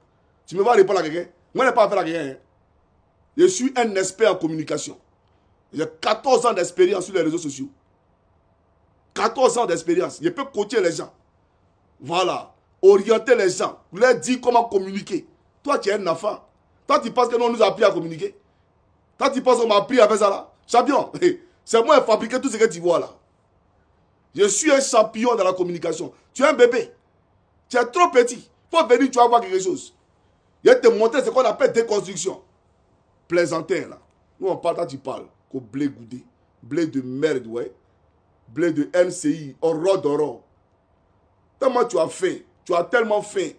Tu me vois répondre à quelqu'un? Moi, je n'ai pas affaire à quelqu'un. Hein. Je suis un expert en communication. J'ai 14 ans d'expérience sur les réseaux sociaux. 14 ans d'expérience. Je peux coacher les gens. Voilà. Orienter les gens. Leur dire comment communiquer. Toi, tu es un enfant. Toi, tu penses que nous, on nous a appris à communiquer. Toi, tu penses qu'on m'a appris à faire ça là. Champion. C'est moi qui ai fabriqué tout ce que tu vois là. Je suis un champion dans la communication. Tu es un bébé. Tu es trop petit. Il faut venir, tu vas voir quelque chose. Je vais te montrer ce qu'on appelle déconstruction. Plaisantin là. Nous, on parle, tu parles. Qu'au blé goudé. Blé de merde, ouais. Blé de NCI. Horreur d'horreur. Tellement tu as faim. Tu as tellement faim.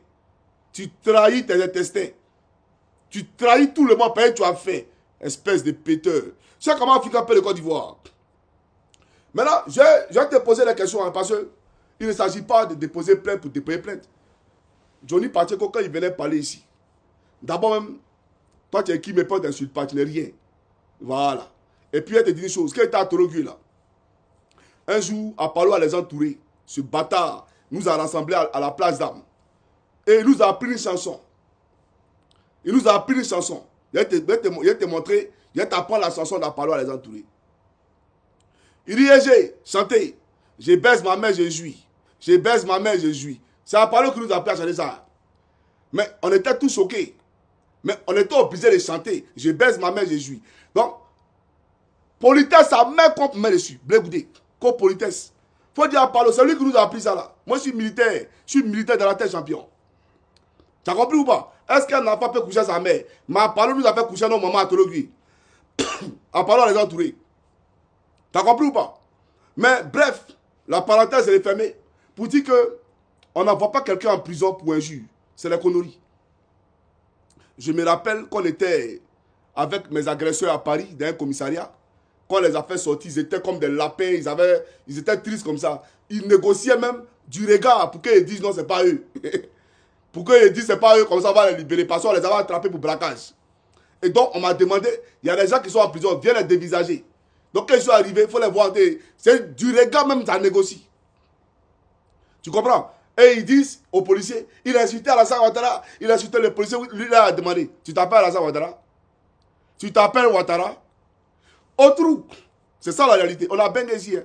Tu trahis tes intestins. Tu trahis tout le monde parce que tu as faim. Espèce de péteur. Tu sais comment Afrique appelle le Côte d'Ivoire? Maintenant, je vais te poser la question hein, parce qu'il ne s'agit pas de déposer plainte pour déposer plainte. Johnny Pacheco, quand il venait parler ici, d'abord même, toi tu es qui me pas d'insulte pas, tu n'es rien. Voilà. Et puis elle te dit une chose, quand il était à Torogui là, un jour, à Palo à les entourer, ce bâtard nous a rassemblés à la place d'armes. Et il nous a appris une chanson. Il nous a appris une chanson. Il va te montrer, il va t'apprendre la chanson d'Apollo à les entourer. Il dit, j'ai chanté. Je baise ma mère, je jouis. Je baise ma mère, je jouis. C'est Apollo qui nous a appris à chanter ça. Mais on était tous choqués. Mais on était obligés de chanter. Je baise ma mère, je jouis. Donc, politesse, ça met contre main dessus. Blégoudé. Comme politesse. Faut dire à Apollo, c'est lui qui nous a appris ça là. Moi, je suis militaire. Je suis militaire dans la tête champion. Tu as compris ou pas? Est-ce qu'un enfant peut coucher sa mère? Mais Apollo nous a fait coucher nos mamans à Torogui. Apollo les entourés. Tu as compris ou pas? Mais bref, la parenthèse elle est fermée. Pour dire que on n'envoie pas quelqu'un en prison pour injure. C'est la connerie. Je me rappelle qu'on était avec mes agresseurs à Paris, dans un commissariat. Quand on les a fait sortir, ils étaient comme des lapins. Ils étaient tristes comme ça. Ils négociaient même du regard pour qu'ils disent non, c'est pas eux. Pour qu'ils disent c'est pas eux, comme ça on va les libérer. Parce qu'on les avait attrapés pour braquage. Et donc, on m'a demandé, il y a des gens qui sont en prison, viens les dévisager. Donc, quand ils sont arrivés, il faut les voir. C'est du regard même, ça négocie. Tu comprends? Et ils disent aux policiers, il a insulté Alassane Ouattara, il a insulté le policier, lui il a demandé, tu t'appelles Alassane Ouattara? Tu t'appelles Ouattara? Autre, c'est ça la réalité. On a bien ici. Hein.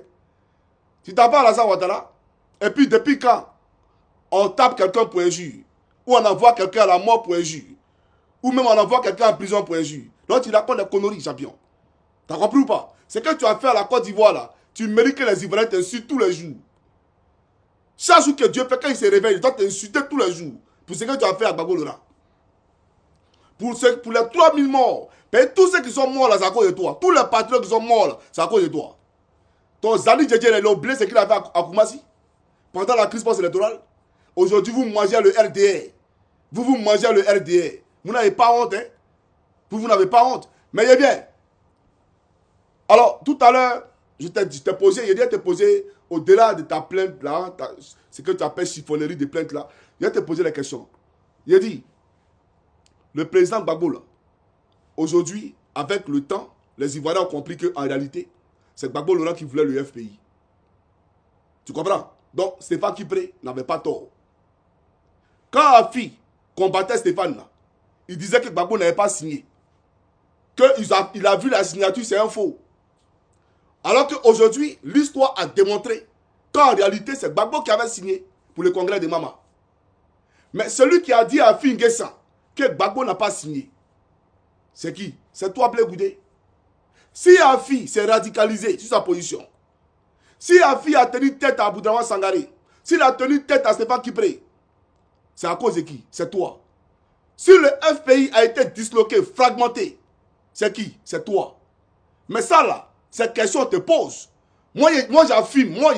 Tu t'appelles Alassane Ouattara? Et puis depuis quand on tape quelqu'un pour injure? Ou on envoie quelqu'un à la mort pour injure? Ou même on envoie quelqu'un en prison pour injure? Donc tu racontes des conneries, champion. T'as compris ou pas? C'est que tu as fait à la Côte d'Ivoire là. Tu mérites que les Ivoiriens t'insultent tous les jours. Chaque jour que Dieu fait, quand il se réveille, il doit t'insulter tous les jours. Pour ce que tu as fait à Gbagbo Laurent. Pour les 3000 morts. Mais tous ceux qui sont morts là, c'est à cause de toi. Tous les patriotes qui sont morts là, c'est à cause de toi. Ton Zali Djedje, il a oublié ce qu'il avait à Koumassi. Pendant la crise post-électorale. Aujourd'hui, vous mangez le RDR. Vous mangez le RDR. Vous n'avez pas honte, hein. Vous n'avez pas honte. Mais il est bien. Alors, tout à l'heure, je t'ai posé, il a te posé, au-delà de ta plainte là, ce que tu appelles chiffonnerie de plainte là, il a te posé la question. Il a dit, le président Gbagbo là, aujourd'hui, avec le temps, les Ivoiriens ont compris qu'en réalité, c'est Gbagbo Laurent qui voulait le FPI. Tu comprends? Donc, Stéphane Kipré n'avait pas tort. Quand Afi combattait Stéphane là, il disait que Gbagbo n'avait pas signé. Qu'il a vu la signature, c'est un faux. Alors qu'aujourd'hui, l'histoire a démontré qu'en réalité, c'est Gbagbo qui avait signé pour le congrès de Mama. Mais celui qui a dit à Afi N'Guessan que Gbagbo n'a pas signé, c'est qui? C'est toi, Blé Goudé. Si Afi s'est radicalisé sur sa position, si Afi a tenu tête à Aboudraman Sangaré, s'il a tenu tête à Stéphane Kipré, c'est à cause de qui? C'est toi. Si le FPI a été disloqué, fragmenté, c'est qui? C'est toi. Mais ça là, cette question te pose. Moi j'affirme, moi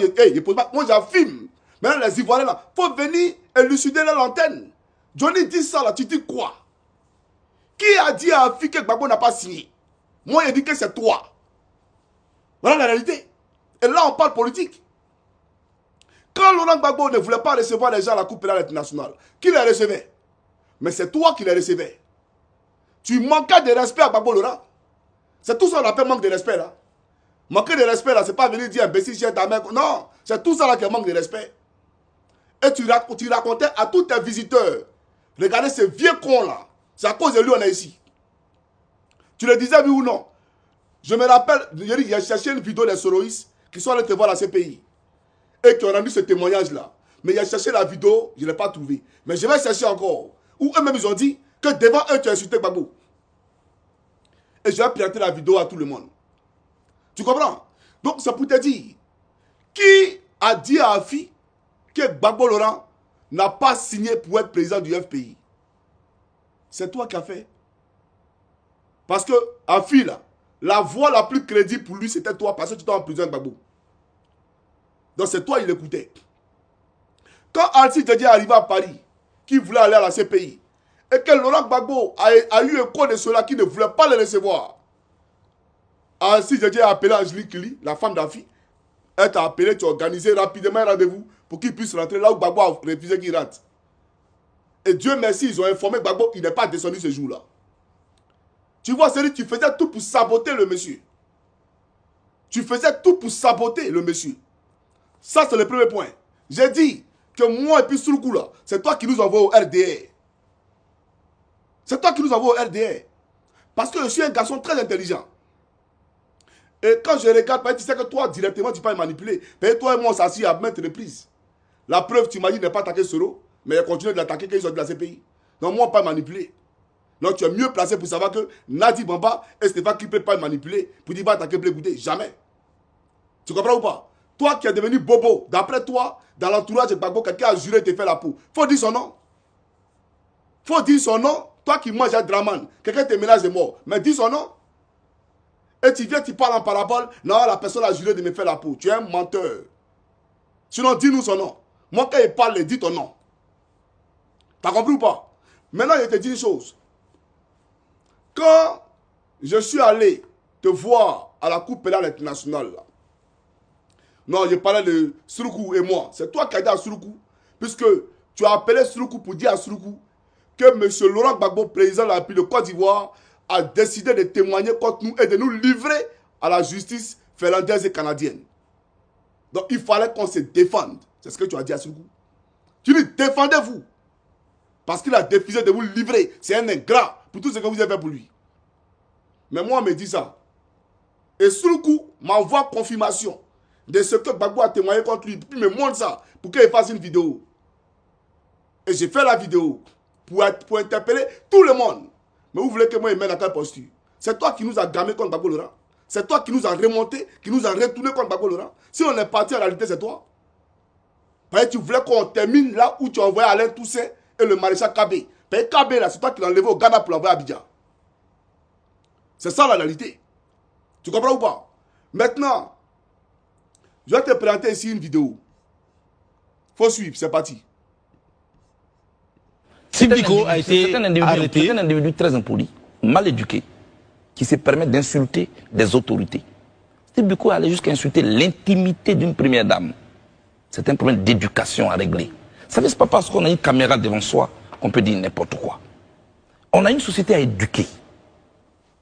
j'affirme. Maintenant les Ivoiriens là, il faut venir élucider leur antenne. Johnny dit ça là, tu dis quoi? Qui a dit à Afi que Gbagbo n'a pas signé? Moi il dit que c'est toi. Voilà la réalité. Et là on parle politique. Quand Laurent Gbagbo ne voulait pas recevoir les gens à la Coupe pénale internationale, qui les recevait? Mais c'est toi qui les recevais. Tu manquais de respect à Gbagbo Laurent. C'est tout ça qu'on appelle manque de respect là. Manquer de respect là, c'est pas venir dire imbécile chez ta mère. Non, c'est tout ça là qui manque de respect. Et tu racontais à tous tes visiteurs, regardez ce vieux con là, c'est à cause de lui on est ici. Tu le disais oui ou non? Je me rappelle, il y a cherché une vidéo des Soroïs qui sont allés te voir à la CPI et qui ont rendu ce témoignage là. Mais il a cherché la vidéo, je ne l'ai pas trouvé. Mais je vais chercher encore. Où eux-mêmes ils ont dit que devant eux tu as insulté Gbagbo. Et je vais pirater la vidéo à tout le monde. Tu comprends? Donc c'est pour te dire, qui a dit à Afi que Gbagbo Laurent n'a pas signé pour être président du FPI? C'est toi qui as fait. Parce que Afi là, la voix la plus crédible pour lui c'était toi parce que tu étais en prison de Gbagbo. Donc c'est toi il écoutait. Quand Alcide Djedje est arrivé à Paris, qui voulait aller à la CPI, et que Laurent Gbagbo a eu un code de ceux-là qui ne voulait pas le recevoir, Alcide Djedje a appelé Angélique Kili, la femme d'Afi. Elle t'a appelé, tu as organisé rapidement un rendez-vous pour qu'il puisse rentrer là où Gbagbo a refusé qu'il rentre. Et Dieu merci, ils ont informé Gbagbo qu'il n'est pas descendu ce jour-là. Tu vois, c'est-à-dire tu faisais tout pour saboter le monsieur. Tu faisais tout pour saboter le monsieur. Ça, c'est le premier point. J'ai dit que moi et puis Souroukou là, c'est toi qui nous envoie au RDR. C'est toi qui nous envoie au RDR. Parce que je suis un garçon très intelligent. Et quand je regarde, tu sais que toi, directement, tu peux manipuler. Mais toi et moi, on s'assied à maintes reprises. La preuve, tu m'as dit de ne pas attaquer Soro, mais il a continué de l'attaquer quand ils ont dit la CPI. Donc moi, on ne peut pas manipuler. Donc tu es mieux placé pour savoir que Nadi Bamba et Stéphane qui ne peut pas manipuler pour dire va attaquer Blé Goudé. Jamais. Tu comprends ou pas? Toi qui es devenu bobo, d'après toi, dans l'entourage de Gbagbo, quelqu'un a juré de te faire la peau. Faut dire son nom. Faut dire son nom. Toi qui manges un Draman, quelqu'un te ménage de mort. Mais dis son nom. Et tu viens, tu parles en parabole. Non, la personne a juré de me faire la peau. Tu es un menteur. Sinon, dis-nous son nom. Moi, quand il parle, dis ton nom. T'as compris ou pas? Maintenant, je te dis une chose. Quand je suis allé te voir à la Coupe pénale internationale, là, non, je parlais de Souroukou et moi. C'est toi qui as dit à Souroukou, puisque tu as appelé Souroukou pour dire à Souroukou que M. Laurent Gbagbo, président de la République de Côte d'Ivoire, a décidé de témoigner contre nous et de nous livrer à la justice finlandaise et canadienne. Donc il fallait qu'on se défende. C'est ce que tu as dit à Suruku. Tu dis défendez-vous. Parce qu'il a refusé de vous livrer. C'est un ingrat pour tout ce que vous avez fait pour lui. Mais moi, on me dit ça. Et Suruku m'envoie confirmation de ce que Gbagbo a témoigné contre lui. Puis il me montre ça pour qu'il fasse une vidéo. Et j'ai fait la vidéo pour interpeller tout le monde. Mais vous voulez que moi je mette dans quelle posture? C'est toi qui nous as gamé contre Gbagbo Laurent. C'est toi qui nous as remonté, qui nous a retourné contre Gbagbo Laurent. Si on est parti en réalité, c'est toi. Parce que tu voulais qu'on termine là où tu as envoyé Alain Toussaint et le maréchal Kabé. Parce que Kabé là, c'est toi qui l'as enlevé au Ghana pour l'envoyer à Abidjan. C'est ça la réalité. Tu comprends ou pas? Maintenant, je vais te présenter ici une vidéo. Faut suivre, c'est parti. Steve Biko a été arrêté. C'est un individu très impoli, mal éduqué, qui se permet d'insulter des autorités. Steve Biko allait jusqu'à insulter l'intimité d'une première dame. C'est un problème d'éducation à régler. Vous savez, ce n'est pas parce qu'on a une caméra devant soi qu'on peut dire n'importe quoi. On a une société à éduquer.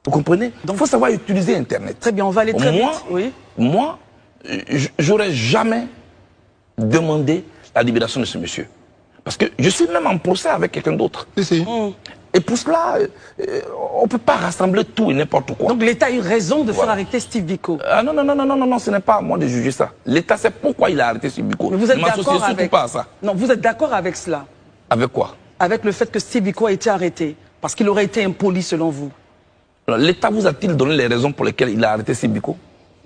Vous comprenez? Donc, il faut savoir utiliser Internet. Très bien, on va aller très vite. Oui. Moi, j'aurais jamais demandé la libération de ce monsieur. Parce que je suis même en procès avec quelqu'un d'autre. Et pour cela, on ne peut pas rassembler tout et n'importe quoi. Donc l'État a eu raison de faire arrêter Steve Biko. Ah non, non, non, non, non, non, ce n'est pas à moi de juger ça. L'État sait pourquoi il a arrêté Steve Biko. Mais vous êtes d'accord avec... pas à ça. Non, vous êtes d'accord avec cela? Avec quoi? Avec le fait que Steve Biko a été arrêté, parce qu'il aurait été impoli selon vous. L'État vous a-t-il donné les raisons pour lesquelles il a arrêté Steve Biko?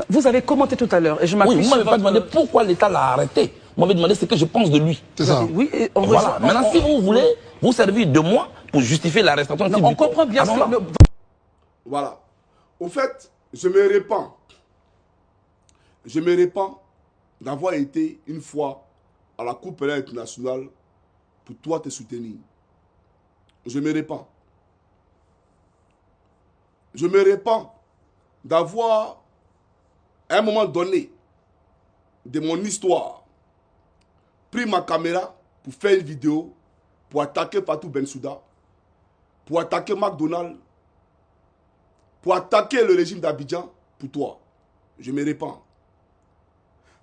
Vous avez commenté tout à l'heure, et je m'appuie sur votre... Oui, vous ne m'avez pas demandé pourquoi l'État l'a arrêté. Vous m'avez demandé ce que je pense de lui. C'est ça. Oui, et on voilà. Maintenant, si vous voulez vous servir de moi pour justifier l'arrestation de Steve Biko... On comprend bien ce que... Voilà. Au fait, je me répands. Je me répands d'avoir été une fois à la Coupe pénale internationale pour toi te soutenir. Je me répands. Je me répands d'avoir, à un moment donné de mon histoire, pris ma caméra pour faire une vidéo, pour attaquer Fatou Bensouda, pour attaquer McDonald's, pour attaquer le régime d'Abidjan, pour toi. Je me répands.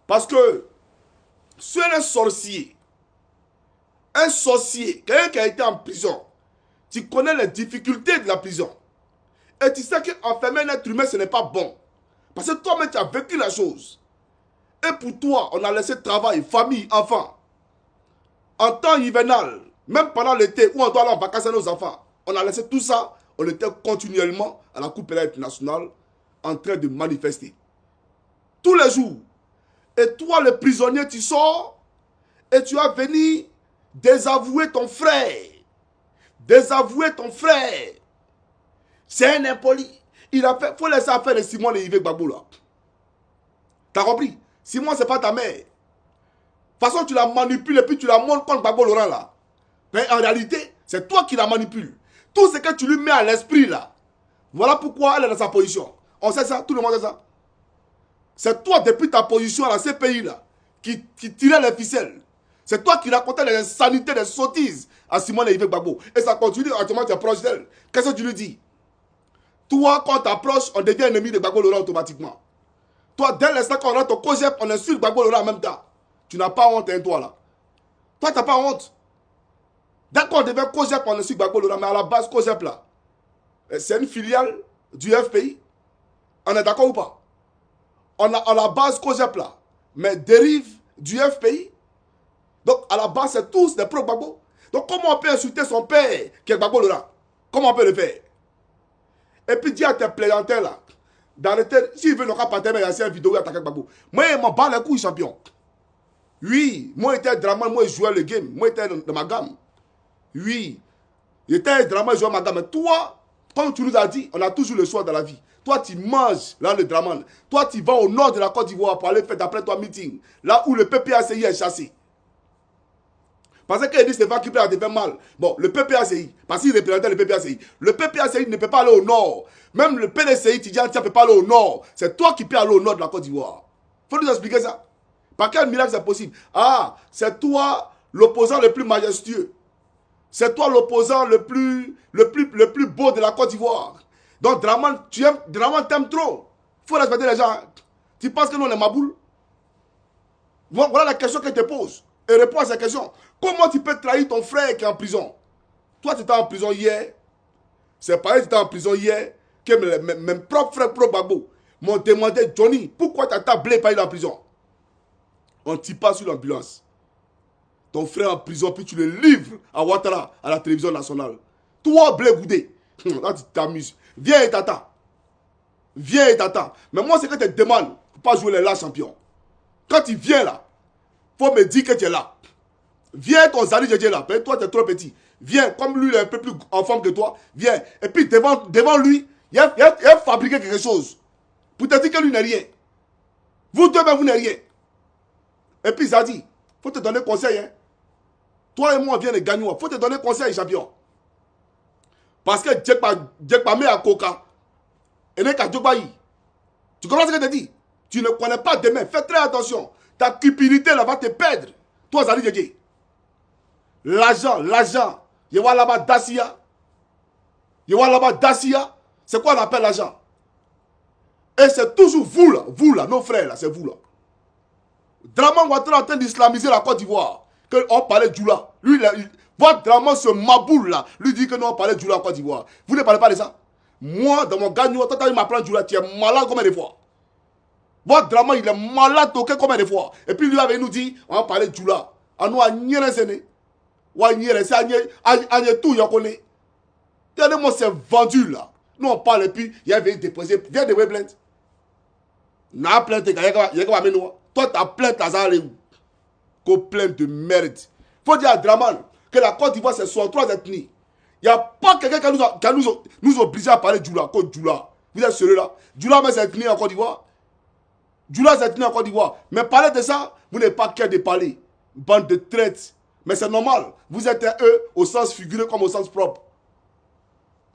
Parce que, sur un sorcier, quelqu'un qui a été en prison, tu connais les difficultés de la prison. Et tu sais qu'enfermer un être humain, ce n'est pas bon. Parce que toi-même, tu as vécu la chose. Et pour toi, on a laissé travail, famille, enfants. En temps hivernal, même pendant l'été, où on doit aller en vacances à nos enfants, on a laissé tout ça. On était continuellement à la Coupe pénale internationale en train de manifester. Tous les jours. Et toi, le prisonnier, tu sors et tu vas venir désavouer ton frère. Désavouer ton frère. C'est un impoli. Il a fait, faut laisser affaire de Simon et Yves Gbagbo là. T'as compris? Simon, c'est pas ta mère. De toute façon, tu la manipules et puis tu la montres contre Gbagbo Laurent là. Mais en réalité, c'est toi qui la manipules. Tout ce que tu lui mets à l'esprit là. Voilà pourquoi elle est dans sa position. On sait ça, tout le monde sait ça. C'est toi, depuis ta position dans ces pays là, qui tirait les ficelles. C'est toi qui racontais les insanités, les sottises à Simon et Yves Gbagbo. Et ça continue, actuellement tu es proche d'elle. Qu'est-ce que tu lui dis? Toi, quand tu approches, on devient ennemi de Gbagbo Laurent automatiquement. Toi, dès l'instant qu'on rentre au COGEP, on insulte Gbagbo Laurent en même temps. Tu n'as pas honte, hein, toi, là. Toi, tu n'as pas honte. Dès qu'on devient COGEP, on insulte Gbagbo Laurent. Mais à la base, COGEP, là, c'est une filiale du FPI. On est d'accord ou pas? On a à la base COGEP, là, mais dérive du FPI. Donc, à la base, c'est tous des pro-Gbagbo. Donc, comment on peut insulter son père, qui est Gbagbo Laurent? Comment on peut le faire? Et puis dis à tes plaidantins là, d'arrêter, s'ils veulent pas partir, mais il y a une vidéo où attaquer Gbagbo. Moi, je m'en bats les couilles, champion. Oui, moi j'étais drama, moi je jouais le game, moi j'étais dans ma gamme. Oui, j'étais drama, je jouais ma gamme. Mais toi, comme tu nous as dit, on a toujours le choix dans la vie. Toi, tu manges là le drama. Toi, tu vas au nord de la Côte d'Ivoire pour aller faire d'après toi meeting, là où le PPACI est chassé. Parce qu'il dit que c'est Vankipé a fait mal. Bon, le PPACI, parce qu'il représentait le PPACI. Le PPACI ne peut pas aller au nord. Même le PDCI, Tidjane, ne peut pas aller au nord. C'est toi qui peux aller au nord de la Côte d'Ivoire. Il faut nous expliquer ça. Par quel miracle c'est possible? Ah, c'est toi l'opposant le plus majestueux. C'est toi l'opposant le plus beau de la Côte d'Ivoire. Donc Draman, Draman t'aime trop. Il faut respecter les gens. Hein. Tu penses que nous on est maboule? Voilà la question qu'elle te pose. Et réponds à cette question. Comment tu peux trahir ton frère qui est en prison? Toi, tu étais en prison hier. C'est pareil, tu étais en prison hier. Que mes propres frères, pro Gbagbo, m'ont demandé, Johnny, pourquoi tu as tablé pas il est en prison? On t'y passe sur l'ambulance. Ton frère en prison, puis tu le livres à Ouattara, à la télévision nationale. Toi, Blé Goudé, là tu t'amuses. Viens et t'attends. Viens et t'attends. Mais moi, c'est que tu te demandes, faut pas jouer les là champions. Quand tu viens là, faut me dire que tu es là. Viens ton Zali Djedje là, toi tu es trop petit. Viens, comme lui il est un peu plus en forme que toi, viens. Et puis devant lui, il a fabriqué quelque chose. Pour te dire que lui n'est rien. Vous deux, mais vous n'êtes rien. Et puis Zadi, faut te donner conseil. Hein. Toi et moi, on vient de gagner. Faut te donner conseil, champion. Parce que Djekpa met à Coca. Et n'est qu'à Djokbaï. Tu comprends ce que je te dis? Tu ne connais pas demain. Fais très attention. Ta cupidité là va te perdre. Toi, Zali Djedje. L'argent. Je vois là-bas Dacia. C'est quoi on appelle l'argent? Et c'est toujours vous là, nos frères là, c'est vous là. Draman Ouattara est en train d'islamiser la Côte d'Ivoire. On parlait de Djoula. Votre Draman, ce maboule là, lui dit que nous on parlait de Djoula en Côte d'Ivoire. Vous ne parlez pas de ça? Moi, dans mon gagnant, toi, tu m'apprends Djoula, tu es malade combien de fois? Votre Draman, il est malade toqué combien de fois? Et puis lui avait nous dit, on va parler de Djoula. À nous, à Nyere Séné. Ou à Nyere, c'est à Nyere tout, y'en connaît. Regardez-moi, c'est vendu là. Nous on parle et puis, il y avait déposé, viens de plainte. N'a plainte, il y a toi, ta plainte, Lazare, qu'au plainte de merde. Faut dire à Draman que la Côte d'Ivoire, c'est 63 ethnies. Il n'y a pas quelqu'un qui nous oblige à parler de Djoula, Côte Djoula. Vous êtes sérieux là? Djoula, mais c'est ethnie en Côte d'Ivoire. Djoula, c'est ethnie en Côte d'Ivoire. Mais parler de ça, vous n'êtes pas qu'à de parler. Bande de traites. Mais c'est normal. Vous êtes eux au sens figuré comme au sens propre.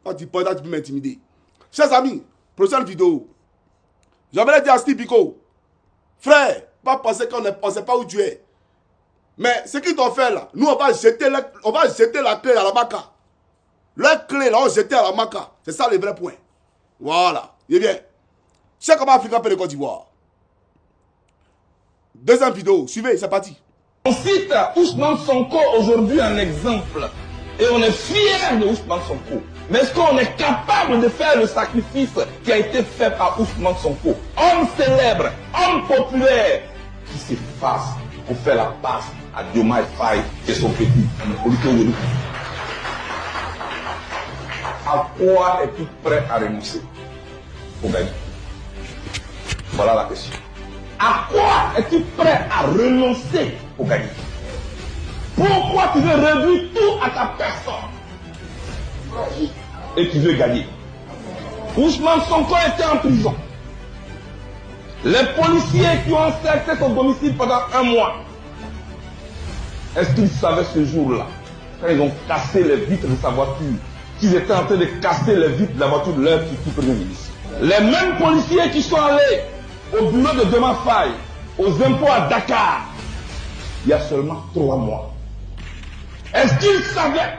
Quand tu parles, tu peux m'intimider. Chers amis, prochaine vidéo. J'aimerais dire à Steve Biko, frère, pas penser qu'on ne sait pas où tu es. Mais ce qu'ils t'ont fait là, nous on va jeter la clé à la maca. La clé là, on jeter à la maca. C'est ça le vrai point. Voilà. Et bien, c'est comment Africain peut de Côte d'Ivoire. Deuxième vidéo, suivez, c'est parti. On cite Ousmane Sonko aujourd'hui un exemple. Et on est fiers de Ousmane Sonko. Mais est-ce qu'on est capable de faire le sacrifice qui a été fait par Ousmane Sonko? Homme célèbre, homme populaire, qui s'efface pour faire la passe à Diomaye Faye et son petit. À quoi es-tu prêt à renoncer pour gagner? Voilà la question. À quoi es-tu prêt à renoncer pour gagner? Pourquoi tu veux réduire tout à ta personne? Et tu veux gagner. Ousmane Sonko était en prison. Les policiers qui ont encerclé son domicile pendant 1 mois, est-ce qu'ils savaient ce jour-là, quand ils ont cassé les vitres de sa voiture, qu'ils étaient en train de casser les vitres de la voiture de leur futur premier ministre? Les mêmes policiers qui sont allés au bureau de Diomaye Faye, aux impôts à Dakar, il y a seulement 3 mois. Est-ce qu'ils savaient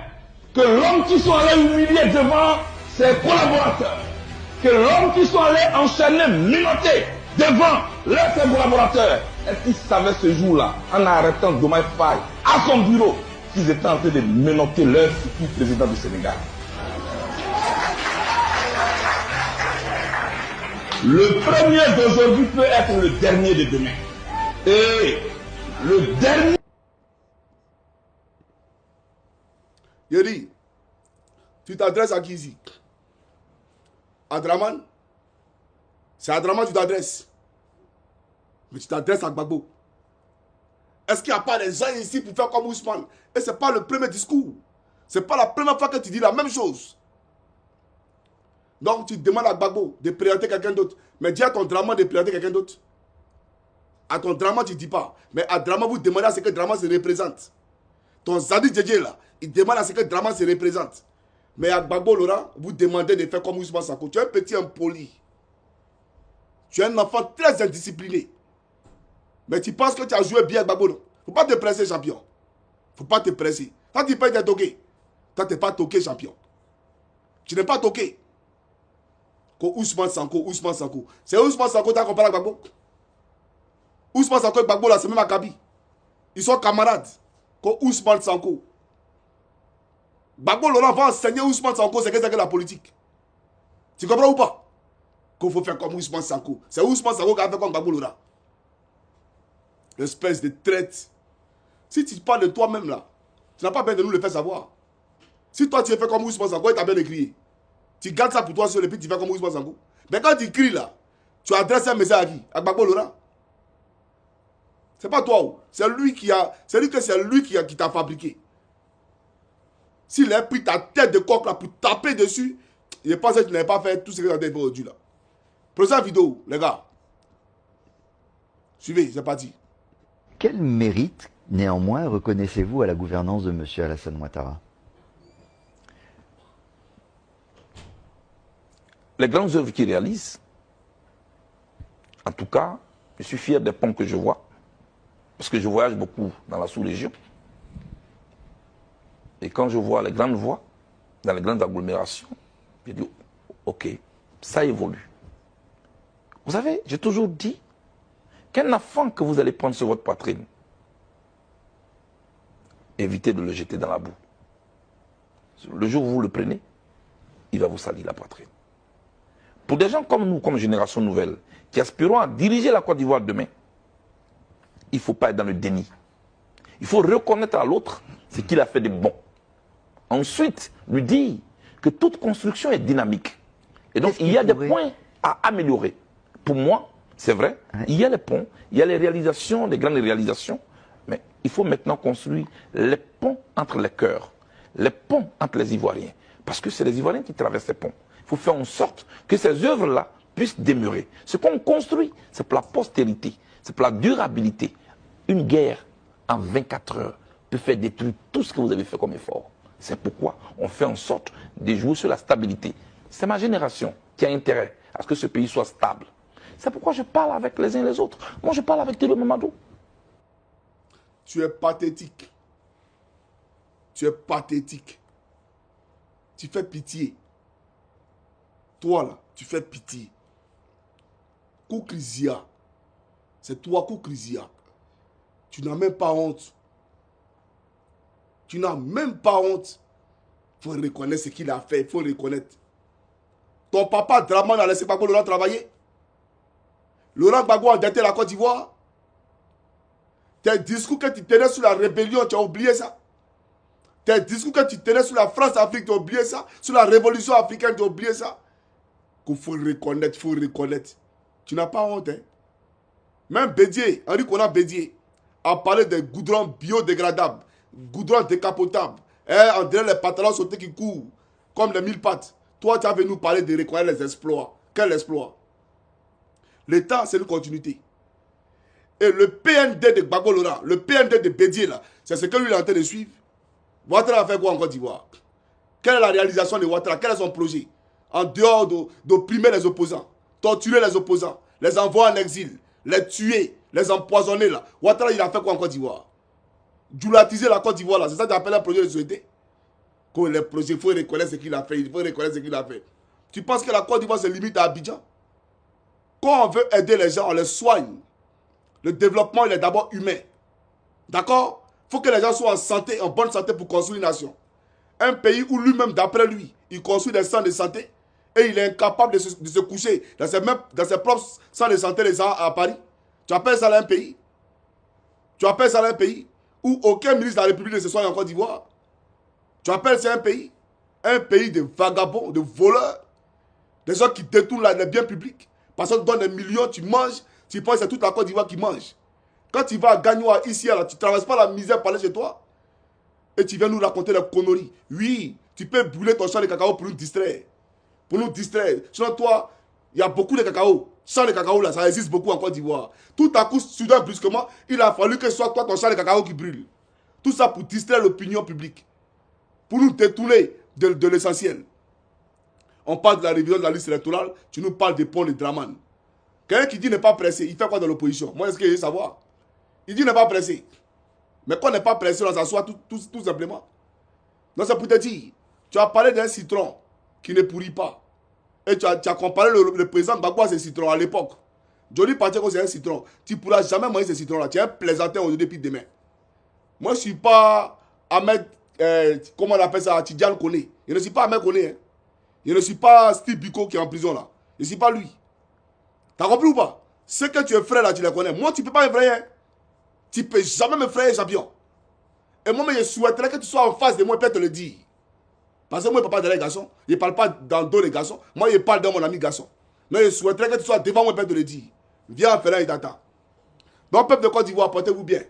que l'homme qui sont allés humilier devant ses collaborateurs, que l'homme qui sont allés enchaîner, minoter devant leurs collaborateurs, est-ce qu'ils savaient ce jour-là, en arrêtant Diomaye Faye à son bureau, qu'ils étaient en train de menotter leur futur président du Sénégal? Le premier d'aujourd'hui peut être le dernier de demain. Et le dernier... Yeri, tu t'adresses à qui ici? À Draman? C'est à Draman que tu t'adresses. Mais tu t'adresses à Gbagbo. Est-ce qu'il n'y a pas des gens ici pour faire comme Ousmane? Et ce n'est pas le premier discours. Ce n'est pas la première fois que tu dis la même chose. Donc tu demandes à Gbagbo de présenter quelqu'un d'autre. Mais dis à ton Draman de présenter quelqu'un d'autre. À ton Draman, tu ne dis pas. Mais à Draman, vous demandez à ce que Draman se représente. Ton Zali Djedje là, il demande à ce que Draman se représente. Mais à Gbagbo Laurent, vous demandez de faire comme Ousmane Sonko. Tu es un petit impoli. Tu es un enfant très indiscipliné. Mais tu penses que tu as joué bien à Gbagbo. Il ne faut pas te presser, champion. Il ne faut pas te presser. Quand tu peux être toqué, toi, tu n'es pas toqué, champion. Tu n'es pas toqué. Ousmane Sanko, Ousmane Sanko. C'est Ousmane Sanko qui a comparé avec Gbagbo. Ousmane Sanko et Gbagbo là, c'est même Akabi. Ils sont camarades. Ousmane Sanko. Gbagbo Laurent va enseigner Ousmane Sanko, c'est que la politique. Tu comprends ou pas? Qu'il faut faire comme Ousmane Sanko. C'est Ousmane Sanko qui a fait comme Gbagbo Laurent. L'espèce de traite. Si tu parles de toi-même là, tu n'as pas besoin de nous le faire savoir. Si toi tu es fait comme Ousmane Sanko, il t'a bien écrit. Tu gardes ça pour toi sur le puis tu fais comme Ousmane Sanko. Mais quand tu cries là, tu adresses un message à qui? À Gbagbo Laurent. C'est pas toi. C'est lui qui a. C'est lui qui t'a fabriqué. S'il a pris ta tête de coq là pour taper dessus, je pense que tu n'avais pas fait tout ce que tu as fait aujourd'hui là. Prochaine vidéo, les gars. Suivez, c'est parti. Quel mérite, néanmoins, reconnaissez-vous à la gouvernance de M. Alassane Ouattara? Les grandes œuvres qu'il réalise, en tout cas, je suis fier des ponts que je vois, parce que je voyage beaucoup dans la sous-région. Et quand je vois les grandes voies, dans les grandes agglomérations, je dis, ok, ça évolue. Vous savez, j'ai toujours dit qu'un enfant que vous allez prendre sur votre poitrine, évitez de le jeter dans la boue. Le jour où vous le prenez, il va vous salir la poitrine. Pour des gens comme nous, comme génération nouvelle, qui aspirons à diriger la Côte d'Ivoire demain, il ne faut pas être dans le déni. Il faut reconnaître à l'autre ce qu'il a fait de bon. Ensuite, lui dire que toute construction est dynamique. Et donc, il y a des points à améliorer. Pour moi, c'est vrai, il y a les ponts, il y a les réalisations, les grandes réalisations, mais il faut maintenant construire les ponts entre les cœurs, les ponts entre les Ivoiriens. Parce que c'est les Ivoiriens qui traversent les ponts. Il faut faire en sorte que ces œuvres-là puissent demeurer. Ce qu'on construit, c'est pour la postérité, c'est pour la durabilité. Une guerre en 24 heures peut faire détruire tout ce que vous avez fait comme effort. C'est pourquoi on fait en sorte de jouer sur la stabilité. C'est ma génération qui a intérêt à ce que ce pays soit stable. C'est pourquoi je parle avec les uns et les autres. Moi, je parle avec Télé Mamadou. Tu es pathétique. Tu es pathétique. Tu fais pitié. Toi là, tu fais pitié. Koukrizia. C'est toi, Koukrizia. Tu n'as même pas honte. Tu n'as même pas honte. Il faut reconnaître ce qu'il a fait. Il faut reconnaître. Ton papa Draman a laissé Gbagbo Laurent travailler. Laurent Gbagbo a endetté la Côte d'Ivoire. Tes discours que tu tenais sur la rébellion, tu as oublié ça. Tes discours que tu tenais sur la France-Afrique, tu as oublié ça. Sur la révolution africaine, tu as oublié ça. Qu'il faut reconnaître, il faut reconnaître. Tu n'as pas honte, hein. Même Bédier, Henri Konan Bédier, a parlé de goudrons biodégradables, goudrons décapotables. On dirait les pantalons sautés qui courent, comme les 1000 pattes. Toi, tu as venu nous parler de reconnaître les exploits. Quel exploit? L'État, c'est une continuité. Et le PND de Gbagbo Laurent, le PND de Bédier, là, c'est ce que lui il est en train de suivre. Ouattara a fait quoi en Côte d'Ivoire? Quelle est la réalisation de Ouattara? Quel est son projet? En dehors d'opprimer les opposants, torturer les opposants, les envoyer en exil, les tuer, les empoisonner là. Ouattara, il a fait quoi en Côte d'Ivoire? Djoulatiser la Côte d'Ivoire là, c'est ça que tu appelles un projet de société? Quand les projets, il faut reconnaître ce qu'il a fait, il faut reconnaître ce qu'il a fait. Tu penses que la Côte d'Ivoire se limite à Abidjan? Quand on veut aider les gens, on les soigne. Le développement, il est d'abord humain. D'accord? Il faut que les gens soient en santé, en bonne santé pour construire une nation. Un pays où lui-même, d'après lui, il construit des centres de santé et il est incapable de se coucher dans ses propres centres de santé les gens à Paris. Tu appelles ça là un pays? Tu appelles ça là un pays où aucun ministre de la République ne se soigne en Côte d'Ivoire? Tu appelles ça un pays? Un pays de vagabonds, de voleurs, des gens qui détournent les biens publics. Parce qu'on te donne des millions, tu manges, tu penses que c'est toute la Côte d'Ivoire qui mange. Quand tu vas à Gagnoa, ici, là, tu ne traverses pas la misère pour aller chez toi. Et tu viens nous raconter des conneries. Oui, tu peux brûler ton champ de cacao pour nous distraire. Pour nous distraire. Sinon, toi, il y a beaucoup de cacao. Champ de cacao, là, ça existe beaucoup en Côte d'Ivoire. Tout à coup, soudain, brusquement, il a fallu que ce soit toi, ton champ de cacao qui brûle. Tout ça pour distraire l'opinion publique. Pour nous détourner de l'essentiel. On parle de la révision de la liste électorale, tu nous parles des ponts de Draman. Quelqu'un qui dit n'est pas pressé, il fait quoi dans l'opposition? Moi, est-ce que je veux savoir? Il dit n'est pas pressé. Mais quand on n'est pas pressé, on s'assoit tout simplement. Donc c'est pour te dire, tu as parlé d'un citron qui ne pourrit pas. Et tu as comparé le président Gbagbo à ses citrons à l'époque. Johnny Pacheco, c'est un citron. Tu ne pourras jamais manger ces citrons-là. Tu es un plaisantin aujourd'hui depuis demain. Moi, je ne suis pas Ahmed, comment on appelle ça, Tidjane Kone. Je ne suis pas Ahmed Kone. Hein. Je ne suis pas Steve Biko qui est en prison là. Je ne suis pas lui. T'as compris ou pas? Ce que tu es frère là, tu les connais. Moi, tu ne peux pas me frayer. Hein. Tu ne peux jamais me frayer, champion. Et moi, je souhaiterais que tu sois en face de moi et te le dire. Parce que moi, je ne parle pas de les garçons. Je ne parle pas dans d'autres garçons. Moi, je parle de mon ami garçon. Mais je souhaiterais que tu sois devant moi et te le dire. Viens en faire là, il t'attend. Donc, peuple de Côte d'Ivoire, portez-vous bien.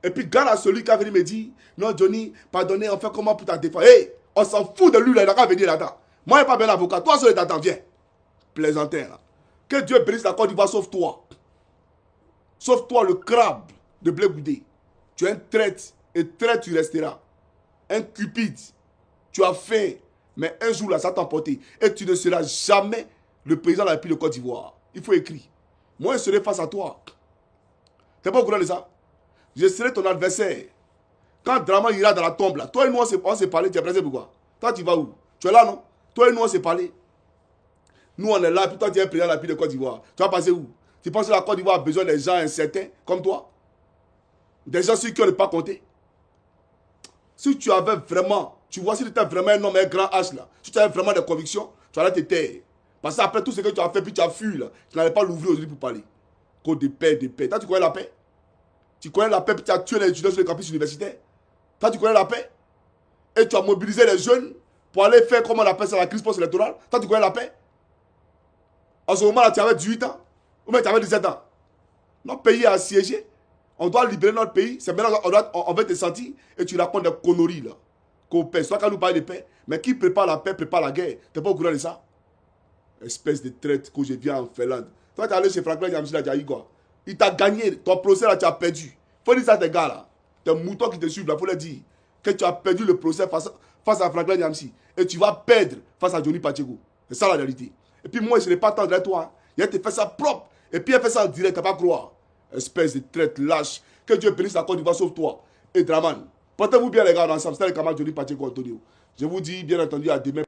Et puis, garde à celui qui a venu me dire, non, Johnny, pardonnez, on fait comment pour ta défense? Hey, on s'en fout de lui, là, il n'a qu'à venir là-dedans. Moi, je n'ai pas bien avocat. Toi, seul, t'attends, viens. Plaisantin, là. Que Dieu bénisse la Côte d'Ivoire, sauf toi. Sauf toi, le crabe de Blé Goudé. Tu es un traître, et traître, tu resteras. Un cupide. Tu as faim, mais un jour, là, ça t'a emporté. Et tu ne seras jamais le président de la République de Côte d'Ivoire. Il faut écrire. Moi, je serai face à toi. Tu n'es pas au courant de ça? Je serai ton adversaire. Quand Draman ira dans la tombe, là, toi et moi, on s'est parlé. Tu es pressé pourquoi? Toi, tu vas où? Tu es là, non? Toi et nous, on s'est parlé. Nous, on est là, puis toi, tu es un président de la République de Côte d'Ivoire. Tu vas passer où? Tu penses que la Côte d'Ivoire a besoin des gens incertains comme toi? Des gens sur qui on ne peut pas compter? Si tu avais vraiment, tu vois, si tu étais vraiment un homme, un grand H, là, si tu avais vraiment des convictions, tu allais te taire. Parce qu'après tout ce que tu as fait, puis tu as fui, là, tu n'allais pas l'ouvrir aujourd'hui pour parler. Code de paix, de paix. Toi, tu connais la paix? Tu connais la paix, puis tu as tué les étudiants sur les campus universitaires? Toi, tu connais la paix? Et tu as mobilisé les jeunes pour aller faire, comment on appelle ça, la crise post-électorale? Toi, tu connais la paix? En ce moment-là, tu avais 18 ans? Ou bien tu avais 17 ans? Notre pays est assiégé. On doit libérer notre pays. C'est maintenant on va te sentir et tu racontes des conneries, là. Qu'on paie. Soit quand nous parlons de paix, mais qui prépare la paix, prépare la guerre. Tu n'es pas au courant de ça? Espèce de traite que je viens en Finlande. Toi, tu es allé chez Franklin Yamsi, là, tu as eu quoi? Il t'a gagné. Ton procès, là, tu as perdu. Faut dire ça à tes gars, là. Tes moutons qui te suivent, là, faut leur dire que tu as perdu le procès face à Franklin Yamsi. Et tu vas perdre face à Johnny Pacheco. C'est ça la réalité. Et puis moi, je n'ai pas attendre à toi. Hein. Il a te fait ça propre. Et puis il a fait ça en direct, tu n'as pas croire. Espèce de traite lâche. Que Dieu bénisse la Côte d'Ivoire, sauf toi. Et Draman. Portez-vous bien, les gars, ensemble. C'est le camarade Johnny Pacheco Antonio. Je vous dis, bien entendu, à demain.